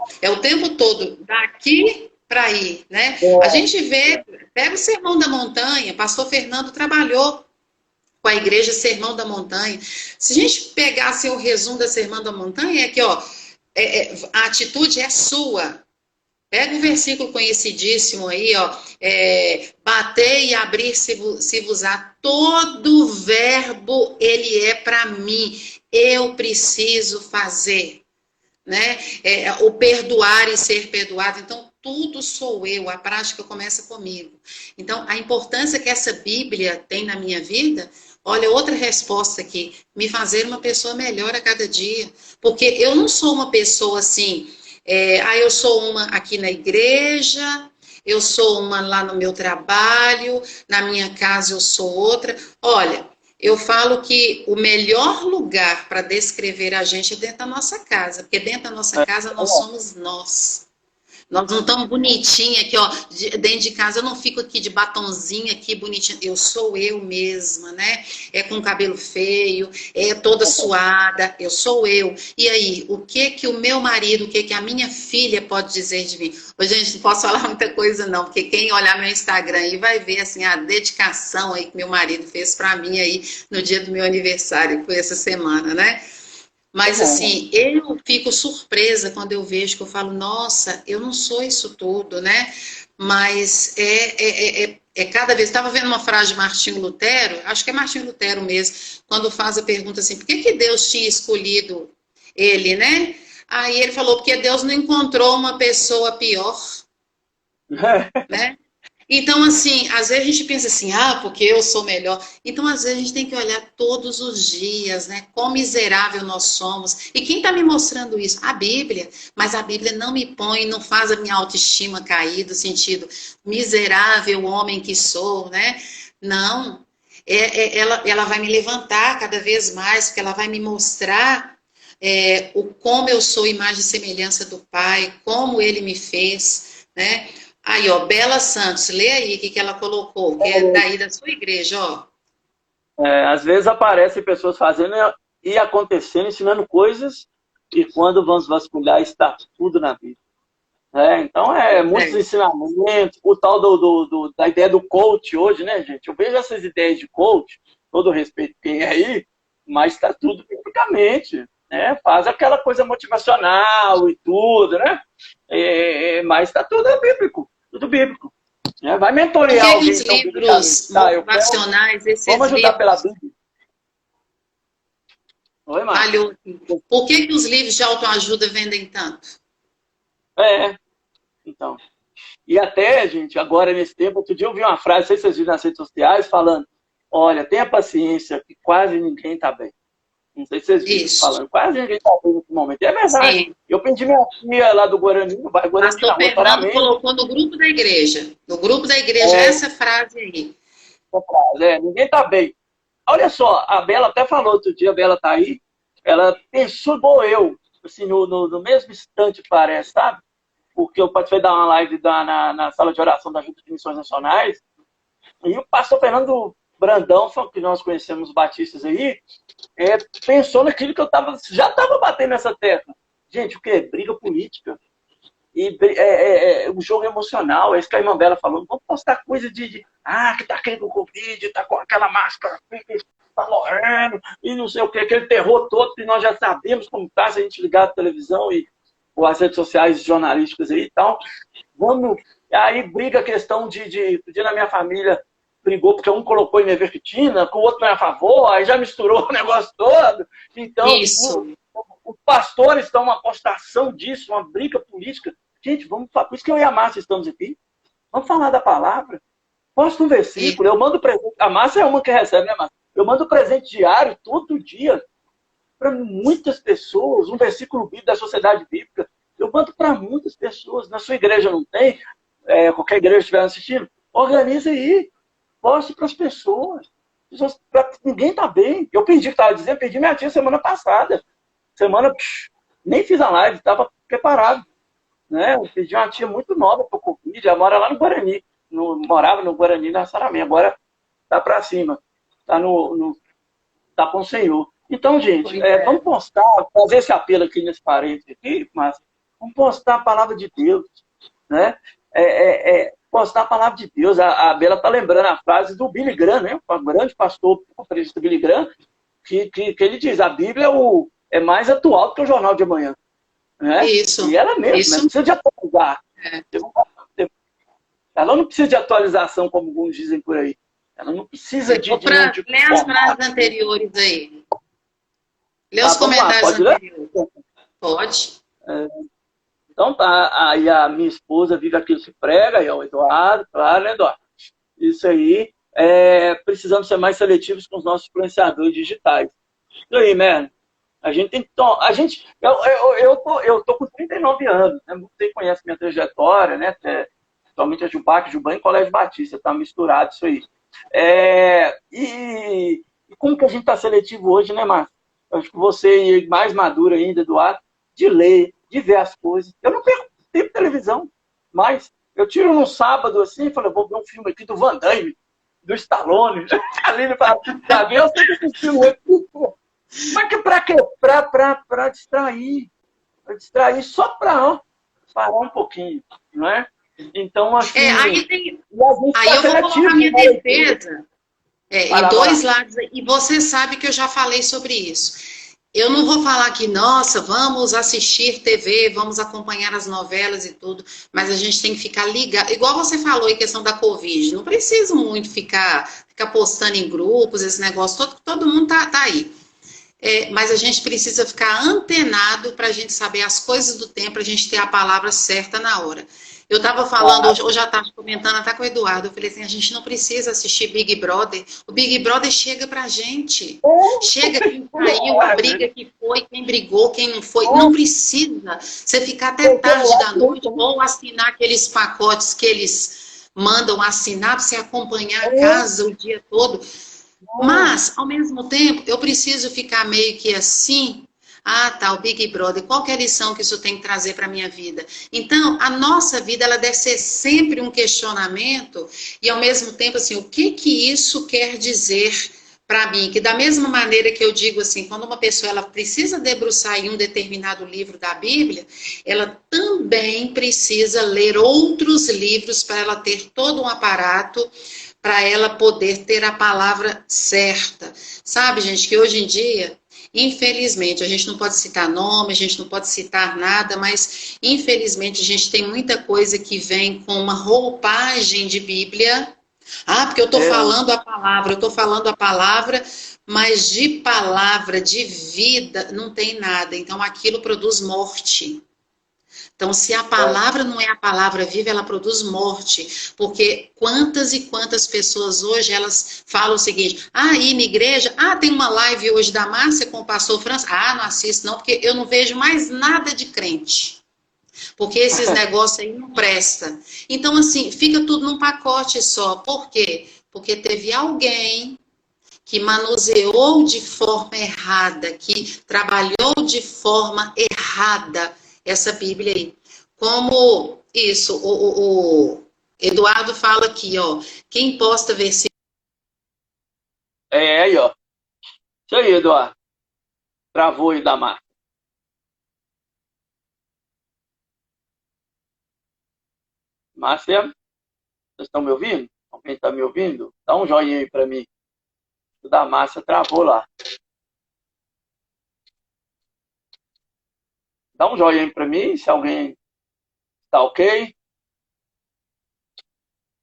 daqui para aí, né? A gente vê, pega o Sermão da Montanha, pastor Fernando trabalhou com a igreja Sermão da Montanha. Se a gente pegasse o resumo da Sermão da Montanha, é que, a atitude é sua. Pega o versículo conhecidíssimo aí, ó. Bater e abrir se vos há. Todo verbo, ele é para mim. Eu preciso fazer, né? O perdoar e ser perdoado. Então, tudo sou eu. A prática começa comigo. Então, a importância que essa Bíblia tem na minha vida, olha, outra resposta aqui, me fazer uma pessoa melhor a cada dia. Porque eu não sou uma pessoa assim, eu sou uma aqui na igreja, eu sou uma lá no meu trabalho, na minha casa eu sou outra. Olha, eu falo que o melhor lugar para descrever a gente é dentro da nossa casa, porque dentro da nossa casa nós somos nós. Nós não estamos bonitinha aqui, ó, dentro de casa. Eu não fico aqui de batonzinha aqui bonitinha. Eu sou eu mesma, né? Com cabelo feio, toda suada. Eu sou eu. E aí, o que o meu marido, o que a minha filha pode dizer de mim? Ô, gente, não posso falar muita coisa não, porque quem olhar meu Instagram aí vai ver assim a dedicação aí que meu marido fez para mim aí no dia do meu aniversário, que foi essa semana, né? Mas assim, eu fico surpresa quando eu vejo que eu falo, nossa, eu não sou isso tudo, né? Mas cada vez... Estava vendo uma frase de Martinho Lutero, acho que é Martinho Lutero mesmo, quando faz a pergunta assim, por que Deus tinha escolhido ele, né? Aí ele falou, porque Deus não encontrou uma pessoa pior, né? Então, assim, às vezes a gente pensa assim, porque eu sou melhor. Então, às vezes a gente tem que olhar todos os dias, né? Quão miserável nós somos. E quem está me mostrando isso? A Bíblia. Mas a Bíblia não me põe, não faz a minha autoestima cair, do sentido miserável homem que sou, né? Não. Ela vai me levantar cada vez mais, porque ela vai me mostrar como eu sou imagem e semelhança do Pai, como Ele me fez, né? Aí, ó, Bela Santos, lê aí o que ela colocou, que é daí da sua igreja, ó. Às vezes aparecem pessoas fazendo e acontecendo, ensinando coisas, e quando vamos vasculhar, está tudo na Bíblia. Então, muitos ensinamentos, o tal da ideia do coach hoje, né, gente? Eu vejo essas ideias de coach, todo respeito quem é aí, mas está tudo biblicamente, né? Faz aquela coisa motivacional e tudo, né? Mas está tudo bíblico. Tudo bíblico. Vai mentorear alguém. Os livros motivacionais, vamos ajudar pela Bíblia. Oi, Márcio. Por que os livros de autoajuda vendem tanto? Então. E até, gente, agora nesse tempo, outro dia eu vi uma frase, não sei se vocês viram nas redes sociais, falando, olha, tenha paciência, que quase ninguém está bem. Não sei se vocês viram falando, quase ninguém está bem nesse momento. É verdade. Sim. Eu pedi minha tia lá do Guarani, Pastor Fernando colocou no grupo da igreja. No grupo da igreja, essa frase aí. Ninguém está bem. Olha só, a Bela até falou outro dia, a Bela está aí, ela pensou igual eu, assim, no mesmo instante, parece, sabe? Porque eu participei de uma live na sala de oração da Junta de Missões Nacionais, e o pastor Fernando Brandão, que nós conhecemos os batistas aí, pensou naquilo que eu já estava batendo nessa tecla. Gente, o que? Briga política. E o jogo emocional, é isso que a irmã Bela falou. Não vamos postar coisa que tá aquele com Covid, tá com aquela máscara, tá morrendo, e não sei o que, aquele terror todo que nós já sabemos como tá, se a gente ligar a televisão ou as redes sociais jornalísticas aí e tal. Aí briga a questão de um dia na minha família, brigou porque um colocou ivermectina, o outro não é a favor, aí já misturou o negócio todo. Então, os pastores estão uma apostação disso, uma briga política. Gente, vamos falar, por isso que eu e a Márcia estamos aqui. Vamos falar da palavra. Posta um versículo, eu mando presente. A Márcia é uma que recebe, né, Márcia? Eu mando presente diário, todo dia, para muitas pessoas, um versículo bíblico da Sociedade Bíblica. Eu mando para muitas pessoas. Na sua igreja não tem? Qualquer igreja estiver assistindo, organiza aí. Poste para as pessoas. Ninguém está bem. Eu perdi o que estava dizendo, perdi minha tia semana passada. Nem fiz a live, estava preparado. Né? Eu perdi uma tia muito nova para o Covid, ela mora lá no Guarani. Morava no Guarani, na Saramém. Agora está para cima. Está tá com o Senhor. Então, gente, vamos postar, fazer esse apelo aqui nesse parênteses aqui, mas vamos postar a palavra de Deus. Né? Postar a palavra de Deus. A Bela está lembrando a frase do Billy Graham, né? O grande pastor conferencista Billy Graham, que ele diz, a Bíblia é mais atual do que o Jornal de Amanhã. Né? Isso. E ela mesmo, isso. Não precisa de atualizar. Ela não precisa de atualização, como alguns dizem por aí. Ela não precisa de Lê as frases anteriores aí. Lê os vamos lá, comentários pode anteriores. ler? Pode. Então tá, aí a minha esposa vive aquilo se prega, e é o Eduardo, claro, né, Eduardo? Isso aí, precisamos ser mais seletivos com os nossos influenciadores digitais. Isso aí, né? A gente tem que eu tô com 39 anos, né? Você conhece minha trajetória, né? Atualmente a Jubac, Juban e Colégio Batista, tá misturado isso aí. E como que a gente está seletivo hoje, né, Márcio? Eu acho que você é mais maduro ainda, Eduardo, de ler, de ver as coisas. Eu não perco tempo de televisão, mas eu tiro num sábado assim e falo, vou ver um filme aqui do Van Damme, do Stallone. Ali fala, já viu? Eu sei que esse filme é... Mas que pra quê? Pra distrair. Pra distrair só pra parar um pouquinho, não é? Então, acho que... Aí eu vou colocar minha defesa em dois lados. E você sabe que eu já falei sobre isso. Eu não vou falar que, nossa, vamos assistir TV, vamos acompanhar as novelas e tudo, mas a gente tem que ficar ligado. Igual você falou em questão da Covid, não preciso muito ficar postando em grupos, esse negócio, todo mundo tá aí. Mas a gente precisa ficar antenado para a gente saber as coisas do tempo, para a gente ter a palavra certa na hora. Eu estava falando, hoje à tarde, comentando até com o Eduardo, eu falei assim, a gente não precisa assistir Big Brother, o Big Brother chega pra gente. Chega quem saiu, a briga que foi, quem brigou, quem não foi. Não precisa você ficar até tarde da noite ou assinar aqueles pacotes que eles mandam assinar para você acompanhar a casa o dia todo. Mas, ao mesmo tempo, eu preciso ficar meio que assim... tá, o Big Brother, qual que é a lição que isso tem que trazer para a minha vida? Então, a nossa vida, ela deve ser sempre um questionamento e, ao mesmo tempo, assim, o que isso quer dizer para mim? Que da mesma maneira que eu digo assim, quando uma pessoa ela precisa debruçar em um determinado livro da Bíblia, ela também precisa ler outros livros para ela ter todo um aparato para ela poder ter a palavra certa. Sabe, gente, que hoje em dia... Infelizmente, a gente não pode citar nome, a gente não pode citar nada, mas infelizmente a gente tem muita coisa que vem com uma roupagem de Bíblia. Porque eu estou falando a palavra, mas de palavra, de vida, não tem nada. Então aquilo produz morte. Então, se a palavra não é a palavra viva, ela produz morte. Porque quantas e quantas pessoas hoje, elas falam o seguinte, ir na igreja, tem uma live hoje da Márcia com o pastor França, não assisto não, porque eu não vejo mais nada de crente. Porque esses negócios aí não prestam. Então, assim, fica tudo num pacote só. Por quê? Porque teve alguém que manuseou de forma errada, que trabalhou de forma errada essa Bíblia aí. Como isso, o Eduardo fala aqui, ó, quem posta versículo... Aí, ó. Isso aí, Eduardo. Travou aí da marca. Márcia, vocês estão me ouvindo? Alguém está me ouvindo? Dá um joinha aí para mim. O da Márcia travou lá. Dá um joinha aí para mim, se alguém está ok.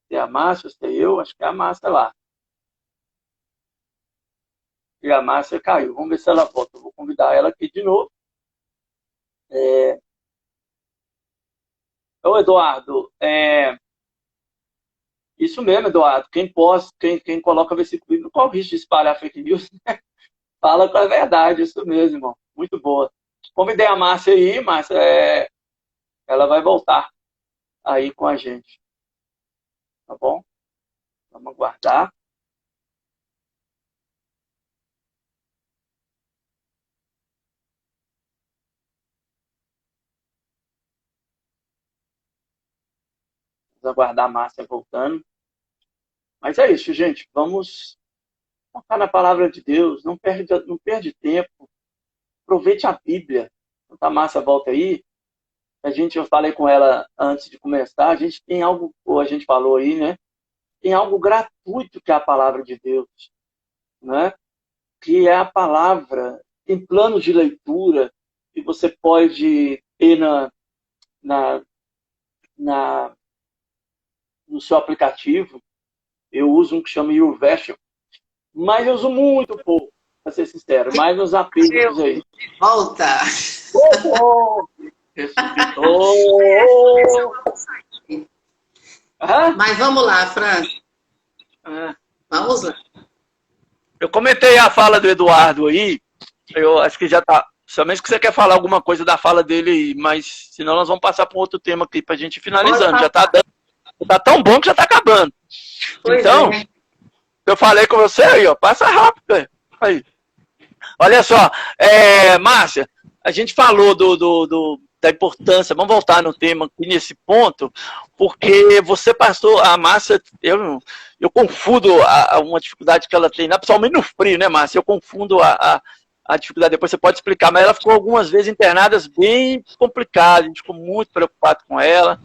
Se é a Márcia, se é eu, acho que é a Márcia lá. E a Márcia caiu. Vamos ver se ela volta. Eu vou convidar ela aqui de novo. Ô, Eduardo, isso mesmo, Eduardo. Quem posta, quem coloca versículo, não corre o risco de espalhar fake news, né? Fala com a verdade, isso mesmo, irmão. Muito boa. Convidei a Márcia aí, Márcia, ela vai voltar aí com a gente. Tá bom? Vamos aguardar. Vamos aguardar a Márcia voltando. Mas é isso, gente. Vamos focar na palavra de Deus. Não perde tempo. Aproveite a Bíblia. Enquanto a Márcia volta aí, eu falei com ela antes de começar, a gente tem algo, ou a gente falou aí, né? Tem algo gratuito que é a palavra de Deus, né? Que é a palavra. Tem planos de leitura que você pode ter no seu aplicativo. Eu uso um que chama YouVersion, mas eu uso muito pouco, para ser sincero, mais nos aplicativos aí. Volta! Oh, ressuscitou! Mas vamos lá, Fran. Vamos lá. Eu comentei a fala do Eduardo aí, eu acho que já tá. Somente que você quer falar alguma coisa da fala dele aí, mas senão nós vamos passar para um outro tema aqui para a gente ir finalizando. Já tá tão bom que já tá acabando. Pois então, eu falei com você aí, ó, passa rápido. Aí. Olha só, Márcia, a gente falou da importância, vamos voltar no tema aqui nesse ponto, porque você passou, a Márcia, eu confundo uma dificuldade que ela tem, principalmente no frio, né, Márcia? Eu confundo a dificuldade, depois você pode explicar, mas ela ficou algumas vezes internada bem complicada, a gente ficou muito preocupado com ela,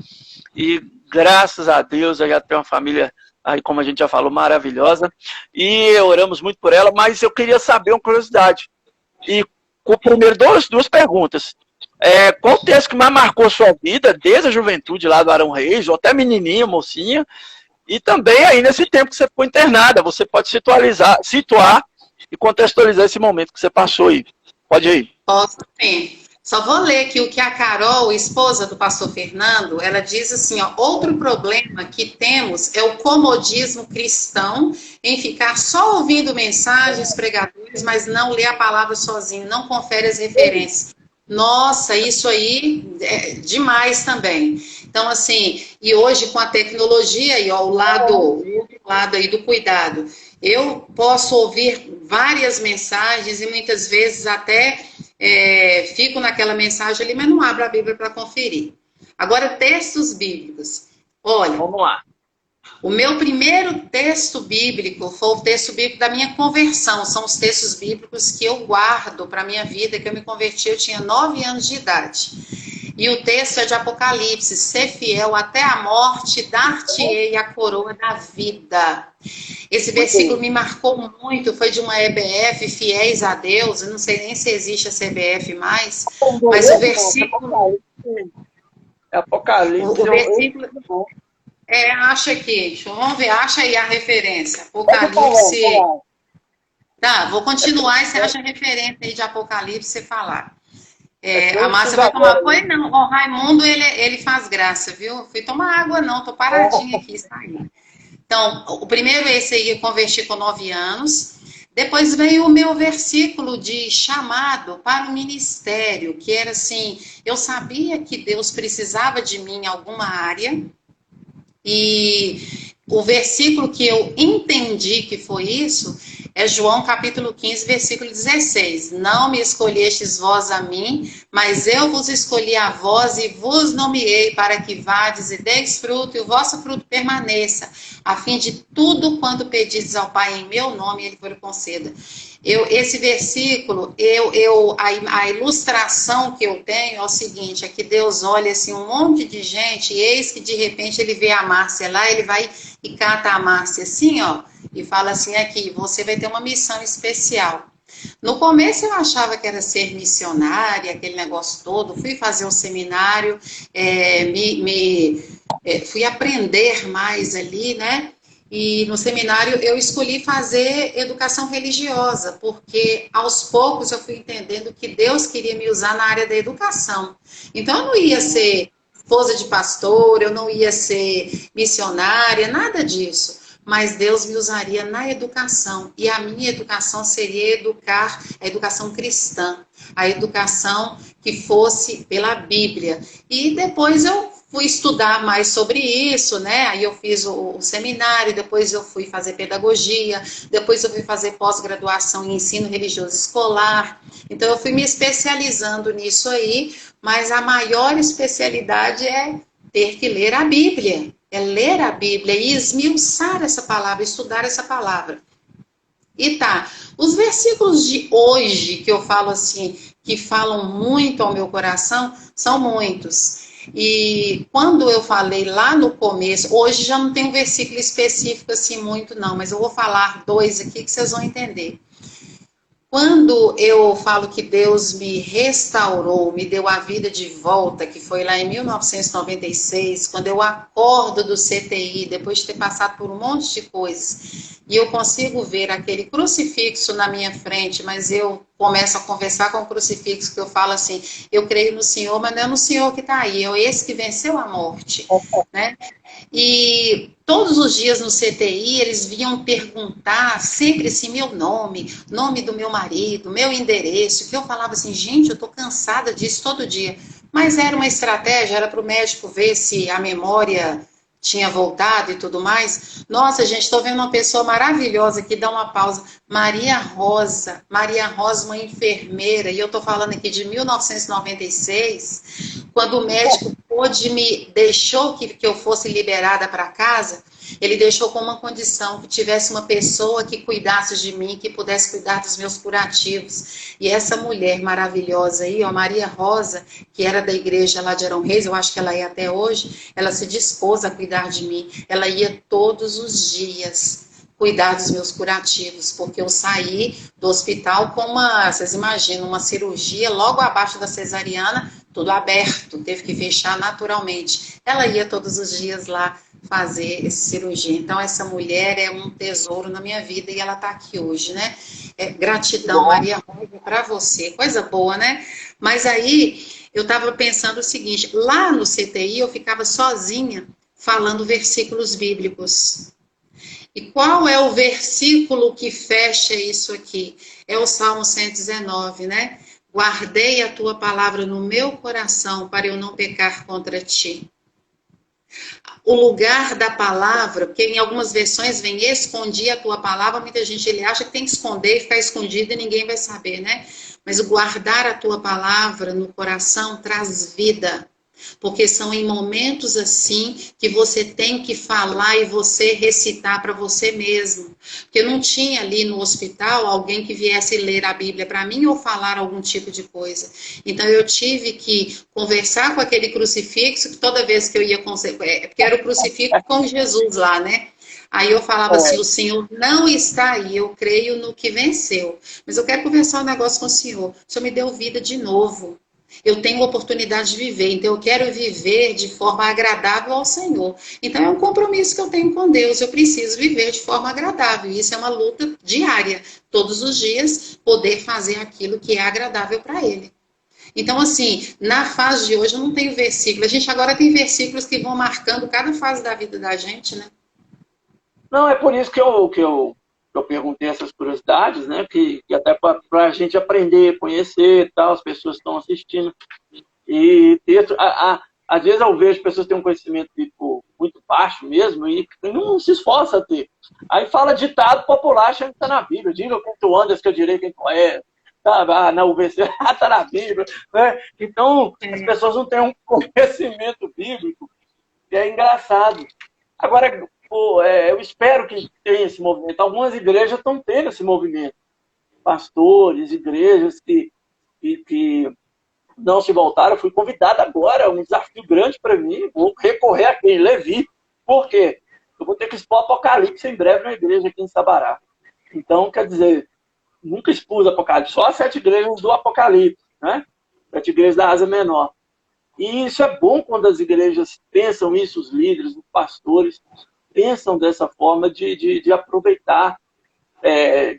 e graças a Deus ela já tem uma família, aí como a gente já falou, maravilhosa, e oramos muito por ela, mas eu queria saber uma curiosidade, e primeiro duas perguntas. Qual o texto que mais marcou a sua vida, desde a juventude lá do Arão Reis, ou até menininha, mocinha, e também aí nesse tempo que você ficou internada, você pode situar e contextualizar esse momento que você passou aí. Pode ir. Posso sim. Só vou ler aqui o que a Carol, esposa do pastor Fernando, ela diz assim, ó, outro problema que temos é o comodismo cristão em ficar só ouvindo mensagens, pregadores, mas não ler a palavra sozinho, não confere as referências. Nossa, isso aí é demais também. Então, assim, e hoje com a tecnologia e ó, o outro lado aí do cuidado, eu posso ouvir várias mensagens e muitas vezes até fico naquela mensagem ali, mas não abro a Bíblia para conferir. Agora, textos bíblicos. Olha, vamos lá. O meu primeiro texto bíblico foi o texto bíblico da minha conversão. São os textos bíblicos que eu guardo para a minha vida, que eu me converti, eu tinha 9 anos de idade. E o texto é de Apocalipse: ser fiel até a morte, dar-te-ei a coroa da vida. Esse versículo me marcou muito, foi de uma EBF, Fiéis a Deus, eu não sei nem se existe essa EBF mais, mas o versículo... Apocalipse. O versículo... acha aqui, vamos ver, acha aí a referência. Apocalipse... Tá, vou continuar e você acha a referência aí de Apocalipse, você falar. A Márcia vai tomar banho, não. O Raimundo, ele faz graça, viu? Fui tomar água, não, tô paradinha aqui, está aí. Então, o primeiro esse aí eu converti com 9 anos. Depois veio o meu versículo de chamado para o ministério, que era assim, eu sabia que Deus precisava de mim em alguma área, e o versículo que eu entendi que foi isso é João capítulo 15, versículo 16. Não me escolhestes vós a mim, mas eu vos escolhi a vós e vos nomeei para que vades e deis fruto e o vosso fruto permaneça, a fim de tudo quanto pedis ao Pai em meu nome, ele vos conceda. Esse versículo, a ilustração que eu tenho é o seguinte, é que Deus olha assim um monte de gente e eis que de repente ele vê a Márcia lá, ele vai e cata a Márcia assim, ó, e fala assim aqui, você vai ter uma missão especial. No começo eu achava que era ser missionária, aquele negócio todo, fui fazer um seminário, fui aprender mais ali, né? E no seminário eu escolhi fazer educação religiosa, porque aos poucos eu fui entendendo que Deus queria me usar na área da educação. Então eu não ia ser esposa de pastor, eu não ia ser missionária, nada disso. Mas Deus me usaria na educação. E a minha educação seria educar a educação cristã, a educação que fosse pela Bíblia. E depois eu fui estudar mais sobre isso, né? Aí eu fiz o seminário, depois eu fui fazer pedagogia, depois eu fui fazer pós-graduação em ensino religioso escolar. Então eu fui me especializando nisso aí, mas a maior especialidade é ter que ler a Bíblia. É ler a Bíblia e esmiuçar essa palavra, estudar essa palavra. E tá, os versículos de hoje, que eu falo assim, que falam muito ao meu coração, são muitos. E quando eu falei lá no começo, hoje já não tem um versículo específico assim muito não, mas eu vou falar 2 aqui que vocês vão entender. Quando eu falo que Deus me restaurou, me deu a vida de volta, que foi lá em 1996, quando eu acordo do CTI, depois de ter passado por um monte de coisas, e eu consigo ver aquele crucifixo na minha frente, mas eu começo a conversar com o crucifixo, que eu falo assim, eu creio no Senhor, mas não é no Senhor que está aí, é esse que venceu a morte, né? E todos os dias no CTI, eles vinham perguntar sempre assim, meu nome, nome do meu marido, meu endereço, que eu falava assim, gente, eu estou cansada disso todo dia. Mas era uma estratégia, era para o médico ver se a memória tinha voltado e tudo mais. Nossa, gente, estou vendo uma pessoa maravilhosa aqui, dá uma pausa. Maria Rosa, uma enfermeira, e eu estou falando aqui de 1996, quando o médico deixou que eu fosse liberada para casa, ele deixou com uma condição, que tivesse uma pessoa que cuidasse de mim, que pudesse cuidar dos meus curativos. E essa mulher maravilhosa aí, ó, Maria Rosa, que era da igreja lá de Arão Reis, eu acho que ela é até hoje, ela se dispôs a cuidar de mim. Ela ia todos os dias cuidar dos meus curativos, porque eu saí do hospital com vocês imaginam, uma cirurgia logo abaixo da cesariana, tudo aberto, teve que fechar naturalmente. Ela ia todos os dias lá fazer essa cirurgia. Então, essa mulher é um tesouro na minha vida e ela está aqui hoje, né? Gratidão, Maria Rosa, para você. Coisa boa, né? Mas aí, eu estava pensando o seguinte, lá no CTI eu ficava sozinha falando versículos bíblicos. E qual é o versículo que fecha isso aqui? É o Salmo 119, né? Guardei a tua palavra no meu coração para eu não pecar contra ti. O lugar da palavra, porque em algumas versões vem escondi a tua palavra, muita gente ele acha que tem que esconder e ficar escondido e ninguém vai saber, né? Mas o guardar a tua palavra no coração traz vida. Porque são em momentos assim que você tem que falar e você recitar para você mesmo. Porque não tinha ali no hospital alguém que viesse ler a Bíblia para mim ou falar algum tipo de coisa. Então eu tive que conversar com aquele crucifixo, que toda vez que eu ia... Porque era o crucifixo com Jesus lá, né? Aí eu falava assim, o Senhor não está aí, eu creio no que venceu. Mas eu quero conversar um negócio com o Senhor me deu vida de novo. Eu tenho oportunidade de viver, então eu quero viver de forma agradável ao Senhor. Então é um compromisso que eu tenho com Deus, eu preciso viver de forma agradável. E isso é uma luta diária, todos os dias, poder fazer aquilo que é agradável para Ele. Então, assim, na fase de hoje eu não tenho versículo. A gente agora tem versículos que vão marcando cada fase da vida da gente, né? Não, é por isso que eu perguntei essas curiosidades, né? Que até para a gente aprender, conhecer, tal, as pessoas estão assistindo. E texto, às vezes eu vejo pessoas que têm um conhecimento tipo, muito baixo mesmo e não se esforça a ter. Aí fala ditado popular, achando que está na Bíblia. Diga quem tu andas, que eu direi quem tu és. Tá, na UVC, está na Bíblia. Né? Então, as pessoas não têm um conhecimento bíblico. E é engraçado. Agora, eu espero que tenha esse movimento. Algumas igrejas estão tendo esse movimento. Pastores, igrejas que não se voltaram. Eu fui convidado agora, um desafio grande para mim. Vou recorrer a quem? Levi. Por quê? Eu vou ter que expor Apocalipse em breve na igreja aqui em Sabará. Então, quer dizer, nunca expus Apocalipse. Só as 7 igrejas do Apocalipse, né? 7 igrejas da Ásia Menor. E isso é bom quando as igrejas pensam isso, os líderes, os pastores, pensam dessa forma de aproveitar,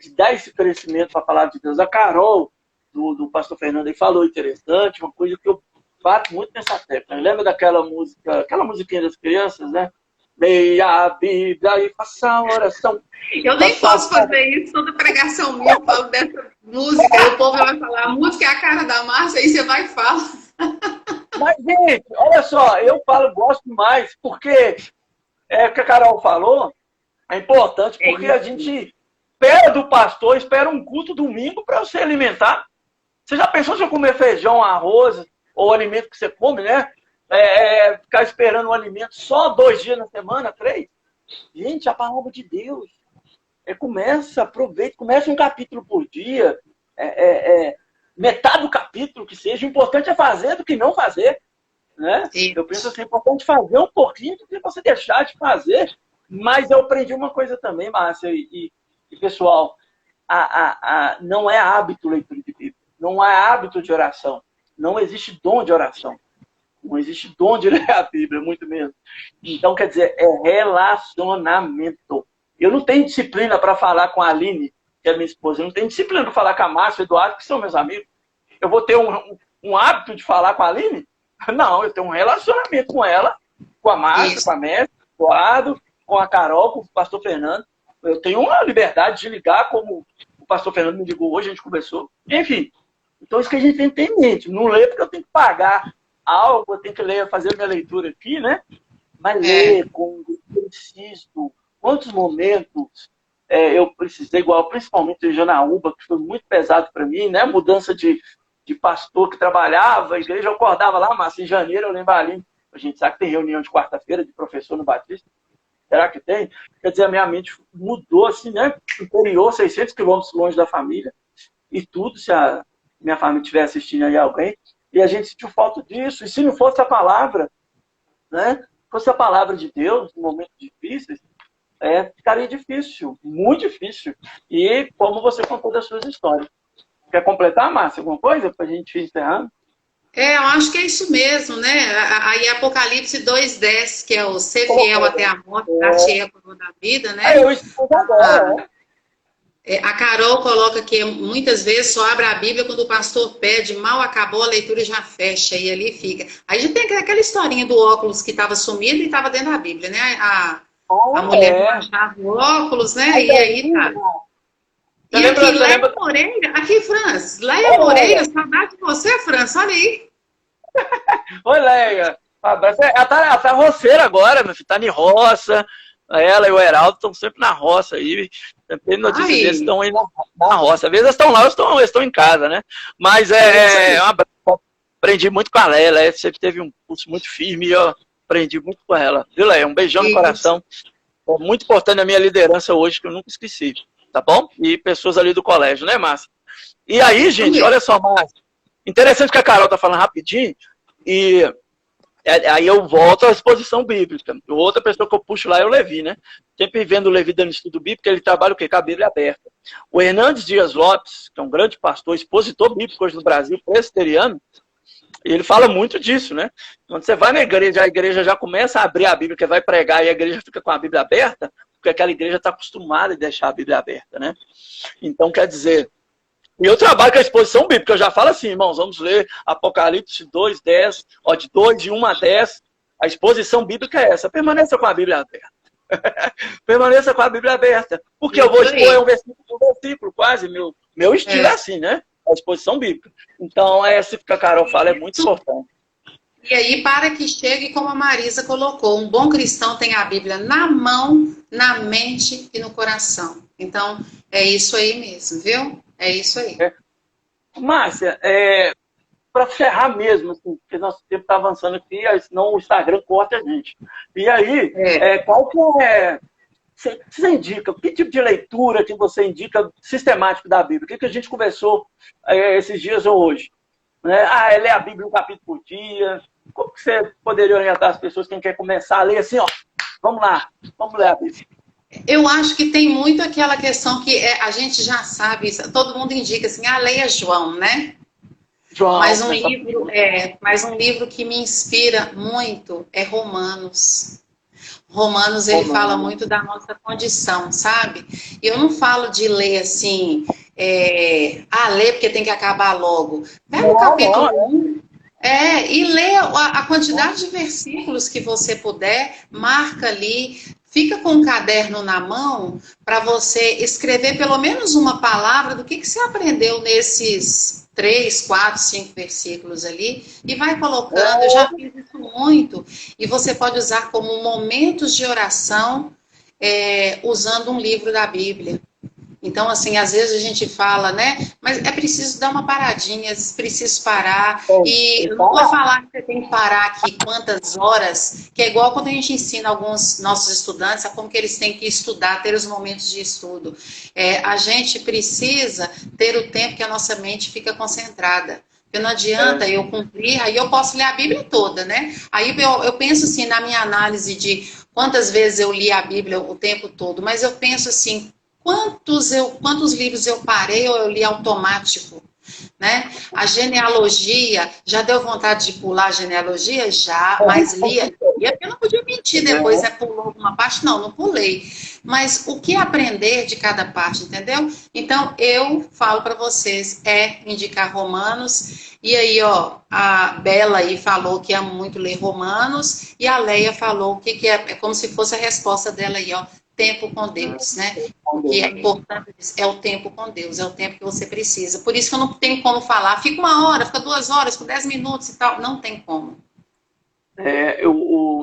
de dar esse crescimento para a palavra de Deus. A Carol, do pastor Fernando, aí falou interessante, uma coisa que eu bato muito nessa tecla. Lembra daquela música, aquela musiquinha das crianças, né? Leia a Bíblia e faça a oração. Eu nem posso fazer isso, toda pregação minha eu falo dessa música, e o povo vai falar, a música é a cara da Márcia, aí você vai e fala. Mas, gente, olha só, eu gosto mais, porque o que a Carol falou é importante, porque a gente espera do pastor, espera um culto domingo para você alimentar. Você já pensou se eu comer feijão, arroz, ou o alimento que você come, né? Ficar esperando um alimento só 2 dias na semana, 3? Gente, a palavra de Deus. Aproveite, começa um capítulo por dia. Metade do capítulo que seja. O importante é fazer do que não fazer. Né? Eu penso assim, é importante fazer um pouquinho do que você deixar de fazer. Mas eu aprendi uma coisa também, Márcia e pessoal. não é hábito leitura de Bíblia, não é hábito de oração, não existe dom de oração, não existe dom de ler a Bíblia, muito mesmo. Então, quer dizer, é relacionamento. Eu não tenho disciplina para falar com a Aline, que é minha esposa, eu não tenho disciplina para falar com a Márcia e o Eduardo, que são meus amigos. Eu vou ter um hábito de falar com a Aline? Não, eu tenho um relacionamento com ela, com a Márcia, com a Mestre, com o Eduardo, com a Carol, com o pastor Fernando. Eu tenho uma liberdade de ligar, como o pastor Fernando me ligou hoje, a gente conversou. Enfim, então isso que a gente tem que ter em mente. Não ler porque eu tenho que pagar algo, eu tenho que ler, fazer a minha leitura aqui, né? Mas ler com preciso. Quantos momentos eu precisei, igual principalmente em Janaúba, que foi muito pesado para mim, né? Mudança de pastor que trabalhava, a igreja, eu acordava lá, mas em janeiro eu lembro ali, a gente sabe que tem reunião de quarta-feira de professor no Batista. Será que tem? Quer dizer, a minha mente mudou assim, né? Interior, 600 quilômetros longe da família. E tudo, se a minha família estiver assistindo aí alguém. E a gente sentiu falta disso. E se não fosse a palavra, né? Fosse a palavra de Deus, em momentos difíceis, ficaria difícil, muito difícil. E como você contou das suas histórias. Quer completar, Márcia, alguma coisa para a gente ir encerrando? Eu acho que é isso mesmo, né? Aí Apocalipse 2:10, que é o ser fiel até a morte, dar-te a coroa da vida, né? Eu estou agora, A Carol coloca que muitas vezes só abre a Bíblia quando o pastor pede, mal acabou a leitura e já fecha, e ali fica. Aí já tem aquela historinha do óculos que estava sumido e estava dentro da Bíblia, né? A mulher achava o óculos, né? E aí tá. E aqui, Leia Moreira, aqui, Franz, Leia Moreira, saudade de você, Franz, olha aí. Oi, Leia. Ela tá roceira agora, meu filho, tá em roça. Ela e o Heraldo estão sempre na roça aí. Sempre notícias deles estão aí na roça. Às vezes eles estão lá, eles estão em casa, né? Mas aprendi muito com a Leia. Ela sempre teve um curso muito firme e eu aprendi muito com ela. Viu, Leia? Um beijão no coração. É muito importante na minha liderança hoje, que eu nunca esqueci. Tá bom? E pessoas ali do colégio, né, Márcia? E aí, gente, olha só, Márcia. Interessante que a Carol tá falando rapidinho. E aí eu volto à exposição bíblica. Outra pessoa que eu puxo lá é o Levi, né? Sempre vendo o Levi dando estudo bíblico, ele trabalha o quê? Com a Bíblia aberta. O Hernandes Dias Lopes, que é um grande pastor, expositor bíblico hoje no Brasil, presbiteriano, ele fala muito disso, né? Quando você vai na igreja, a igreja já começa a abrir a Bíblia, que vai pregar e a igreja fica com a Bíblia aberta, porque aquela igreja está acostumada a deixar a Bíblia aberta, né? Então, quer dizer... E eu trabalho com a exposição bíblica, eu já falo assim, irmãos, vamos ler Apocalipse 2:10, de 2, de 1 a 10, a exposição bíblica é essa, permaneça com a Bíblia aberta. Permaneça com a Bíblia aberta, porque eu vou expor um versículo quase, meu estilo é assim, né? A exposição bíblica. Então, essa que a Carol fala é muito importante. E aí, para que chegue, como a Marisa colocou, um bom cristão tem a Bíblia na mão, na mente e no coração. Então, é isso aí mesmo, viu? É isso aí. Márcia, para encerrar mesmo, assim, porque nosso tempo está avançando aqui, senão o Instagram corta a gente. E aí, qual que é... Você indica, que tipo de leitura que você indica sistemático da Bíblia? O que a gente conversou esses dias ou hoje? Né? É ler a Bíblia um capítulo por dia. Como que você poderia orientar as pessoas, quem quer começar a ler assim, ó, vamos lá, vamos ler a Bíblia. Eu acho que tem muito aquela questão que a gente já sabe, todo mundo indica assim, leia João, né? João, mas um livro que me inspira muito é Romanos. Romanos, ele fala muito da nossa condição, sabe? E eu não falo de ler assim, ler porque tem que acabar logo. Pega o capítulo 1, e lê a quantidade de versículos que você puder, marca ali, fica com um caderno na mão para você escrever pelo menos uma palavra do que você aprendeu nesses 3, 4, 5 versículos ali e vai colocando. Eu já fiz isso muito. E você pode usar como momentos de oração usando um livro da Bíblia. Então, assim, às vezes a gente fala, né? Mas é preciso dar uma paradinha, às vezes preciso parar. E eu não vou falar que você tem que parar aqui quantas horas, que é igual quando a gente ensina alguns nossos estudantes a como que eles têm que estudar, ter os momentos de estudo. A gente precisa ter o tempo que a nossa mente fica concentrada. Porque não adianta eu cumprir, aí eu posso ler a Bíblia toda, né? Aí eu penso assim, na minha análise de quantas vezes eu li a Bíblia o tempo todo, mas eu penso assim, quantos livros eu parei ou eu li automático, né? A genealogia, já deu vontade de pular a genealogia? Já, mas lia, porque eu não podia mentir depois, pulou alguma parte? Não, não pulei. Mas o que aprender de cada parte, entendeu? Então, eu falo para vocês, indicar Romanos, e aí, ó, a Bela aí falou que ama muito ler Romanos, e a Leia falou que é como se fosse a resposta dela aí, ó, tempo com Deus, né? O que é importante é o tempo com Deus, é o tempo que você precisa. Por isso que eu não tenho como falar, fica 1 hora, fica 2 horas, fica 10 minutos e tal, não tem como.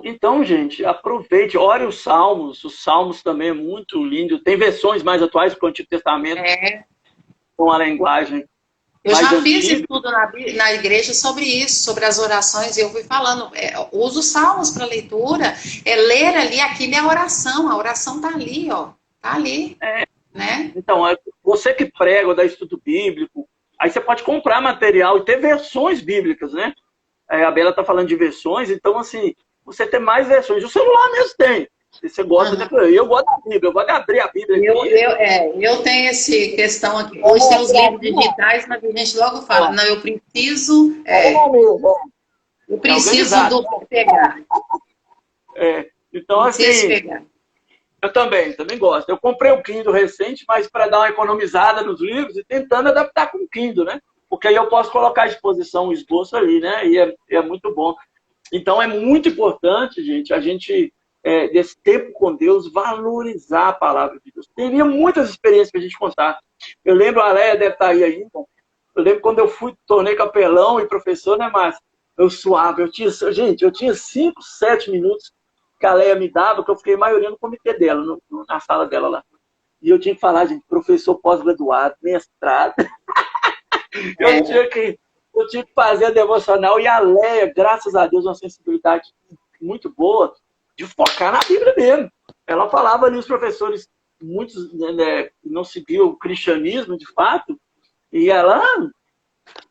Então, gente, aproveite, ore os Salmos também é muito lindo, tem versões mais atuais do Antigo Testamento, com a linguagem eu já fiz estudo na igreja sobre isso, sobre as orações, e eu fui falando, uso os Salmos para leitura, ler ali, aquilo é a oração tá ali, ó, tá ali, né? Então, você que prega ou dá estudo bíblico, aí você pode comprar material e ter versões bíblicas, né? A Bela está falando de versões, então, assim, você tem mais versões. O celular mesmo tem. Se você gosta, eu gosto da Bíblia, eu gosto de abrir a Bíblia. Eu tenho essa questão aqui. Hoje tem os livros digitais, mas a gente logo fala, não, eu preciso do pegar. Então, assim, eu também gosto. Eu comprei o Kindle recente, mas para dar uma economizada nos livros e tentando adaptar com o Kindle, né? Porque aí eu posso colocar à disposição o esboço ali, né? E é muito bom. Então, é muito importante, gente, a gente, desse tempo com Deus, valorizar a palavra de Deus. Teria muitas experiências para a gente contar. Eu lembro, a Leia deve estar aí ainda. Eu lembro quando eu tornei capelão e professor, né, Márcia? Eu suava. Eu tinha 5, 7 minutos que a Leia me dava, que eu fiquei a maioria no comitê dela, na sala dela lá. E eu tinha que falar, gente, professor pós-graduado, mestrado. Eu tinha que fazer a devocional, e a Leia, graças a Deus, uma sensibilidade muito boa de focar na Bíblia mesmo. Ela falava ali, os professores, muitos não seguiam o cristianismo de fato, e ela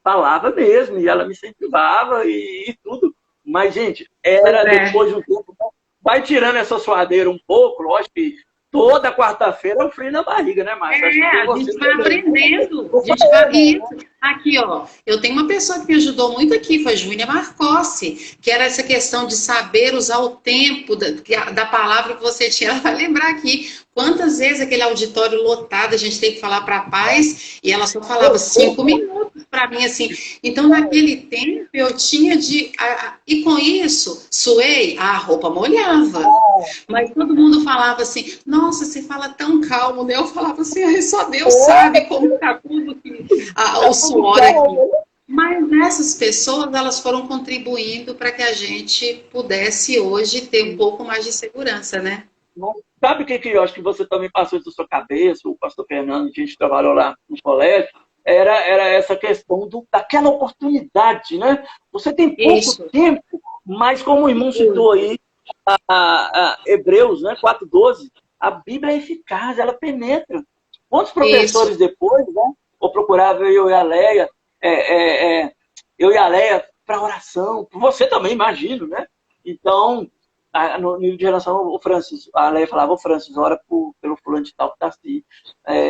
falava mesmo, e ela me incentivava e tudo. Mas, gente, depois de um tempo, vai tirando essa suadeira um pouco, lógico que toda quarta-feira é um frio na barriga, né, Márcia? A gente vai aprendendo. A gente vai... Isso. Aqui, ó, eu tenho uma pessoa que me ajudou muito aqui, foi a Júnia Marcossi, que era essa questão de saber usar o tempo da palavra que você tinha. Ela vai lembrar aqui quantas vezes aquele auditório lotado a gente tem que falar para a paz, e ela só falava 5 minutos para mim, assim. Então, naquele tempo, eu tinha de... E com isso, suei, a roupa molhava. Mas todo mundo falava assim, nossa, você fala tão calmo, né? Eu falava assim, só Deus sabe como está tudo o suor aqui. Mas essas pessoas, elas foram contribuindo para que a gente pudesse hoje ter um pouco mais de segurança, né? Sabe o que eu acho que você também passou isso na sua cabeça, o pastor Fernando, que a gente trabalhou lá no colégio, era essa questão daquela oportunidade, né? Você tem pouco tempo, mas como o irmão citou aí, a Hebreus, né, 4:12, a Bíblia é eficaz, ela penetra. Quantos professores depois, né, ou procurava eu e a Leia, para oração, você também, imagino, né? Então, no nível de relação, o Francis, a Leia falava, o Francis, ora pelo fulano de tal que está assim.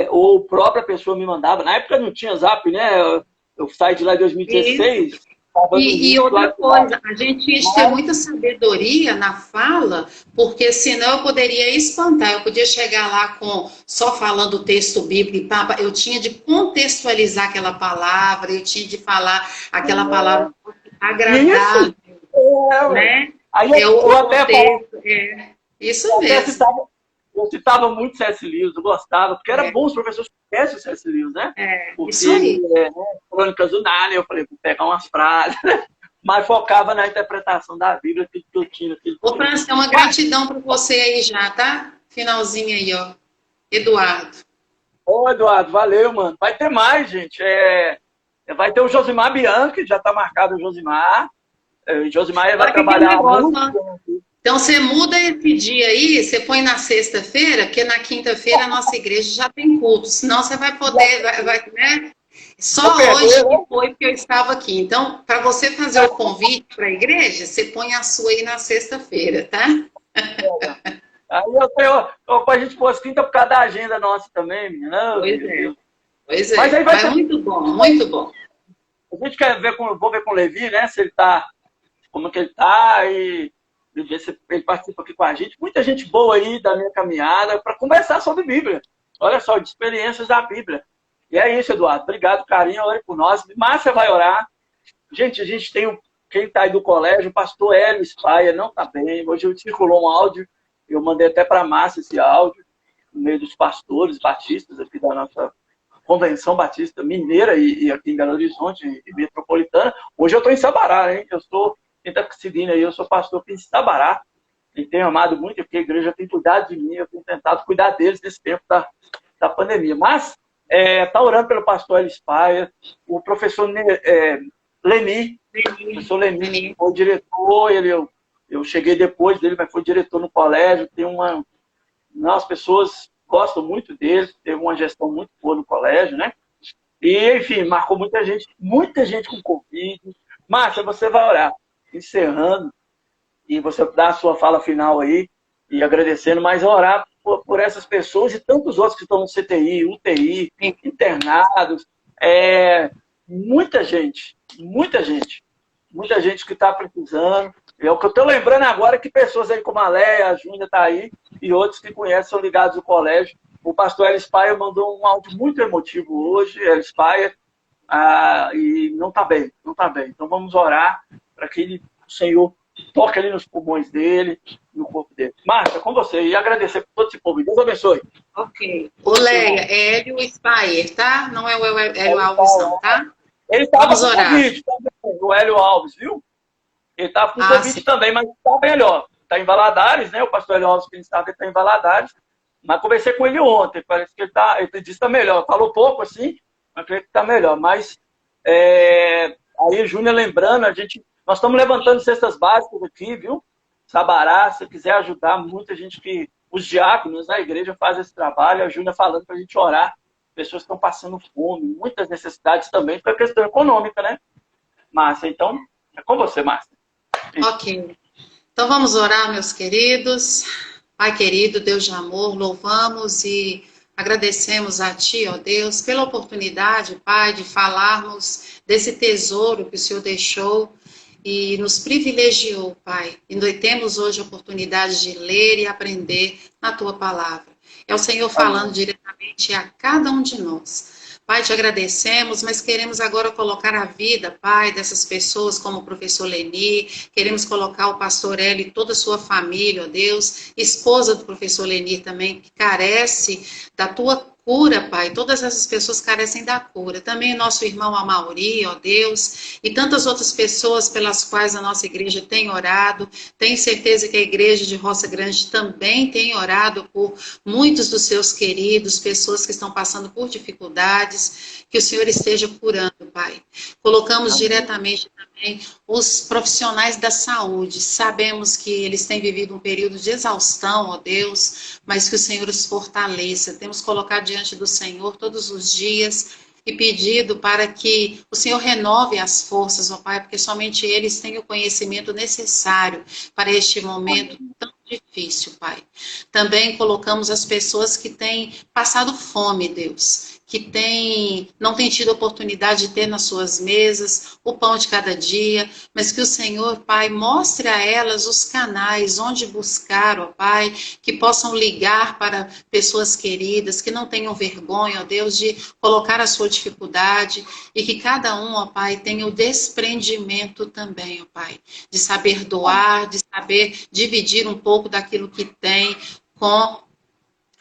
Ou a própria pessoa me mandava, na época não tinha Zap, né? Eu saí de lá em 2016... E outra coisa, a gente tinha que ter muita sabedoria na fala, porque senão eu poderia espantar. Eu podia chegar lá só falando o texto bíblico, eu tinha de contextualizar aquela palavra, eu tinha de falar aquela palavra agradável, né? Aí eu até isso mesmo. Eu citava muito C.S. Lewis, eu gostava, porque era bom os professores que conhecem o C.S. Lewis, né? Porque, isso aí. Crônicas do Nárnia, eu falei, vou pegar umas frases, mas focava na interpretação da Bíblia, que eu tinha. Ô, Francis, tem uma gratidão para você aí já, tá? Finalzinho aí, ó. Eduardo. Ô, Eduardo, valeu, mano. Vai ter mais, gente. Vai ter o Josimar Bianchi, já está marcado o Josimar. Josimar vai trabalhar muito. Então, você muda esse dia aí, você põe na sexta-feira, porque na quinta-feira a nossa igreja já tem culto. Senão você vai poder, né? Só hoje que foi porque eu estava aqui. Então, para você fazer o convite para a igreja, você põe a sua aí na sexta-feira, tá? Aí eu tenho, a gente pôs quinta por causa da agenda nossa também, menina. Pois é. Pois é. Mas aí vai ser muito bom, muito bom. A gente quer ver vou ver com o Levi, né? Se ele tá, como que ele tá e ver se ele participa aqui com a gente. Muita gente boa aí da minha caminhada para conversar sobre Bíblia. Olha só, de experiências da Bíblia. E é isso, Eduardo. Obrigado, carinho. Ore por nós. Márcia vai orar. Gente, a gente tem quem está aí do colégio, o pastor Hélio Spaia, não está bem. Hoje circulou um áudio. Eu mandei até para a Márcia esse áudio, no meio dos pastores batistas aqui da nossa Convenção Batista Mineira e aqui em Belo Horizonte e Metropolitana. Hoje eu estou em Sabará, hein? Quem está seguindo aí, eu sou pastor aqui em Sabará. E tenho amado muito, porque a igreja tem cuidado de mim, eu tenho tentado cuidar deles nesse tempo da pandemia. Mas está orando pelo pastor Hélio Spaia, o professor Leni, professor Leni foi o diretor, eu cheguei depois dele, mas foi diretor no colégio, as pessoas gostam muito dele, teve uma gestão muito boa no colégio, né? E, enfim, marcou muita gente com Covid. Márcia, você vai orar, encerrando, e você dá a sua fala final aí, e agradecendo, mas orar por essas pessoas e tantos outros que estão no CTI, UTI, internados, muita gente que está precisando. É o que eu estou lembrando agora, que pessoas aí como a Leia, a Júnia está aí, e outros que conhecem são ligados ao colégio. O pastor Hélio Spaia mandou um áudio muito emotivo hoje, Hélio Spaia, e não está bem. Então vamos orar para que o Senhor toque ali nos pulmões dele, no corpo dele. Márcia, com você, e agradecer por todo esse povo. Deus abençoe. Ok. O Leia, é Hélio Spaia, tá? Não é o Hélio Alves, não, tá? Ele estava com Covid também, o Hélio Alves, viu? Ele estava com Covid também, mas está melhor. Está em Valadares, né? O pastor Hélio Alves, que está em Valadares. Mas conversei com ele ontem, parece que ele disse que está melhor. Falou pouco assim, mas creio que está melhor. Mas aí, Júnior, lembrando, nós estamos levantando cestas básicas aqui, viu? Sabará, se quiser ajudar, muita gente os diáconos na igreja fazem esse trabalho, a Júnior falando para a gente orar. Pessoas estão passando fome, muitas necessidades também, porque é questão econômica, né? Márcia, então, é com você, Márcia. Ok. Então vamos orar, meus queridos. Pai querido, Deus de amor, louvamos e agradecemos a Ti, ó Deus, pela oportunidade, Pai, de falarmos desse tesouro que o Senhor deixou e nos privilegiou, Pai. E temos hoje a oportunidade de ler e aprender na Tua palavra. É o Senhor falando diretamente a cada um de nós. Pai, te agradecemos, mas queremos agora colocar a vida, Pai, dessas pessoas como o professor Leni, queremos colocar o pastor Hélio e toda a sua família, ó Deus, esposa do professor Leni também, que carece da tua cura, Pai. Todas essas pessoas carecem da cura. Também nosso irmão Amauri, ó Deus, e tantas outras pessoas pelas quais a nossa igreja tem orado. Tenho certeza que a igreja de Roça Grande também tem orado por muitos dos seus queridos, pessoas que estão passando por dificuldades, que o Senhor esteja curando, Pai. Colocamos diretamente também os profissionais da saúde. Sabemos que eles têm vivido um período de exaustão, ó Deus, mas que o Senhor os fortaleça. Temos colocado diante do Senhor todos os dias e pedido para que o Senhor renove as forças, ó Pai, porque somente eles têm o conhecimento necessário para este momento tão difícil, Pai. Também colocamos as pessoas que têm passado fome, Deus, que não têm tido oportunidade de ter nas suas mesas o pão de cada dia, mas que o Senhor, Pai, mostre a elas os canais onde buscar, ó Pai, que possam ligar para pessoas queridas, que não tenham vergonha, ó Deus, de colocar a sua dificuldade e que cada um, ó Pai, tenha o desprendimento também, ó Pai, de saber doar, de saber dividir um pouco daquilo que tem com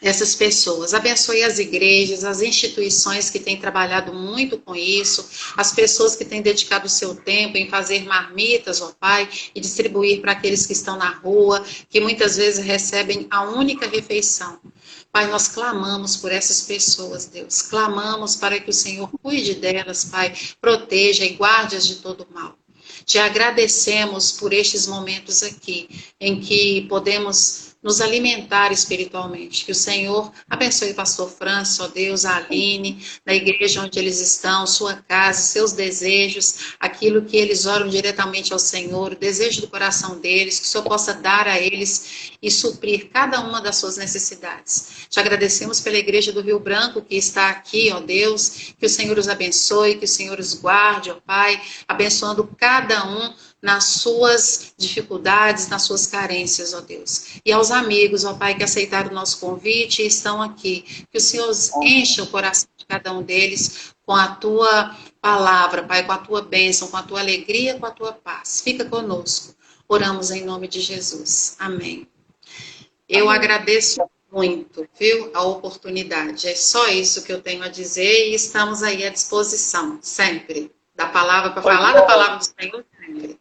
essas pessoas. Abençoe as igrejas, as instituições que têm trabalhado muito com isso, as pessoas que têm dedicado o seu tempo em fazer marmitas, ó Pai, e distribuir para aqueles que estão na rua, que muitas vezes recebem a única refeição. Pai, nós clamamos por essas pessoas, Deus. Clamamos para que o Senhor cuide delas, Pai, proteja e guarde-as de todo mal. Te agradecemos por estes momentos aqui, em que podemos nos alimentar espiritualmente. Que o Senhor abençoe o pastor Francis, ó Deus, a Aline, na igreja onde eles estão, sua casa, seus desejos, aquilo que eles oram diretamente ao Senhor, o desejo do coração deles, que o Senhor possa dar a eles e suprir cada uma das suas necessidades. Te agradecemos pela igreja do Rio Branco que está aqui, ó Deus, que o Senhor os abençoe, que o Senhor os guarde, ó Pai, abençoando cada um nas suas dificuldades, nas suas carências, ó Deus. E aos amigos, ó Pai, que aceitaram o nosso convite e estão aqui, que o Senhor encha o coração de cada um deles com a Tua palavra, Pai, com a Tua bênção, com a Tua alegria, com a Tua paz. Fica conosco. Oramos em nome de Jesus. Amém. Eu agradeço muito, viu, a oportunidade. É só isso que eu tenho a dizer e estamos aí à disposição, sempre. Da palavra, para falar da palavra do Senhor, sempre.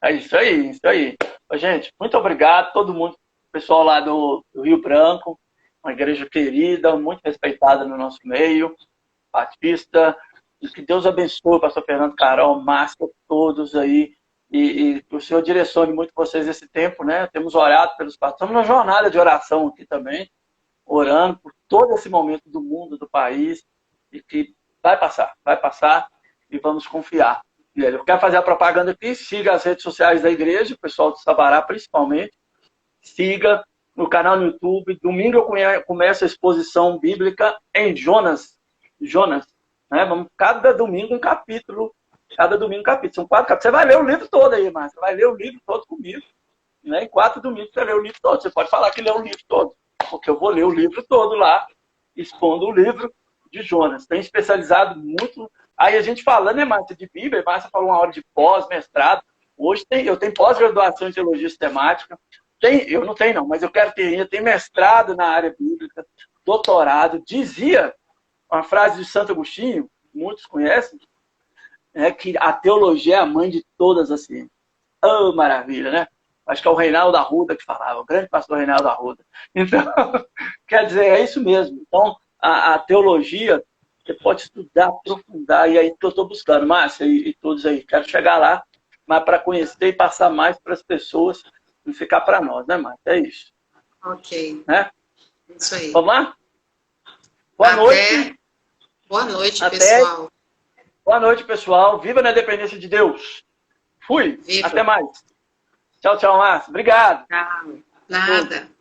É isso aí, isso aí. Gente, muito obrigado a todo mundo, pessoal lá do Rio Branco, uma igreja querida, muito respeitada no nosso meio, batista, e que Deus abençoe o pastor Fernando, Carol, Márcia, todos aí, e que o Senhor direcione muito vocês esse tempo, né? Temos orado pelos pastores, estamos numa jornada de oração aqui também, orando por todo esse momento do mundo, do país, e que vai passar, e vamos confiar. Eu quero fazer a propaganda aqui, siga as redes sociais da igreja, o pessoal do Sabará principalmente, siga no canal no YouTube. Domingo eu começo a exposição bíblica em Jonas, né? Vamos cada domingo um capítulo, são 4 capítulos. Você vai ler o livro todo aí, Márcia, você vai ler o livro todo comigo, né? Em 4 domingos você lê o livro todo, você pode falar que lê o livro todo, porque eu vou ler o livro todo lá, expondo o livro de Jonas. Tem especializado muito. Aí a gente falando, né, Márcia, de Bíblia, Márcia falou uma hora de pós-mestrado. Hoje eu tenho pós-graduação em teologia sistemática. Eu não tenho, não, mas eu quero ter ainda. Tem mestrado na área bíblica, doutorado. Dizia uma frase de Santo Agostinho, muitos conhecem, que a teologia é a mãe de todas as ciências. Oh, maravilha, né? Acho que é o Reinaldo Arruda que falava, o grande pastor Reinaldo Arruda. Então, quer dizer, é isso mesmo. Então, a teologia, você pode estudar, aprofundar, e aí que eu estou buscando, Márcia e todos aí. Quero chegar lá, mas para conhecer e passar mais para as pessoas, não ficar para nós, né, Márcia? É isso. Ok. Né? Isso aí. Vamos lá? Boa noite. Boa noite, pessoal. Boa noite, pessoal. Viva na dependência de Deus. Fui. Viva. Até mais. Tchau, tchau, Márcia. Obrigado. Tchau. Nada.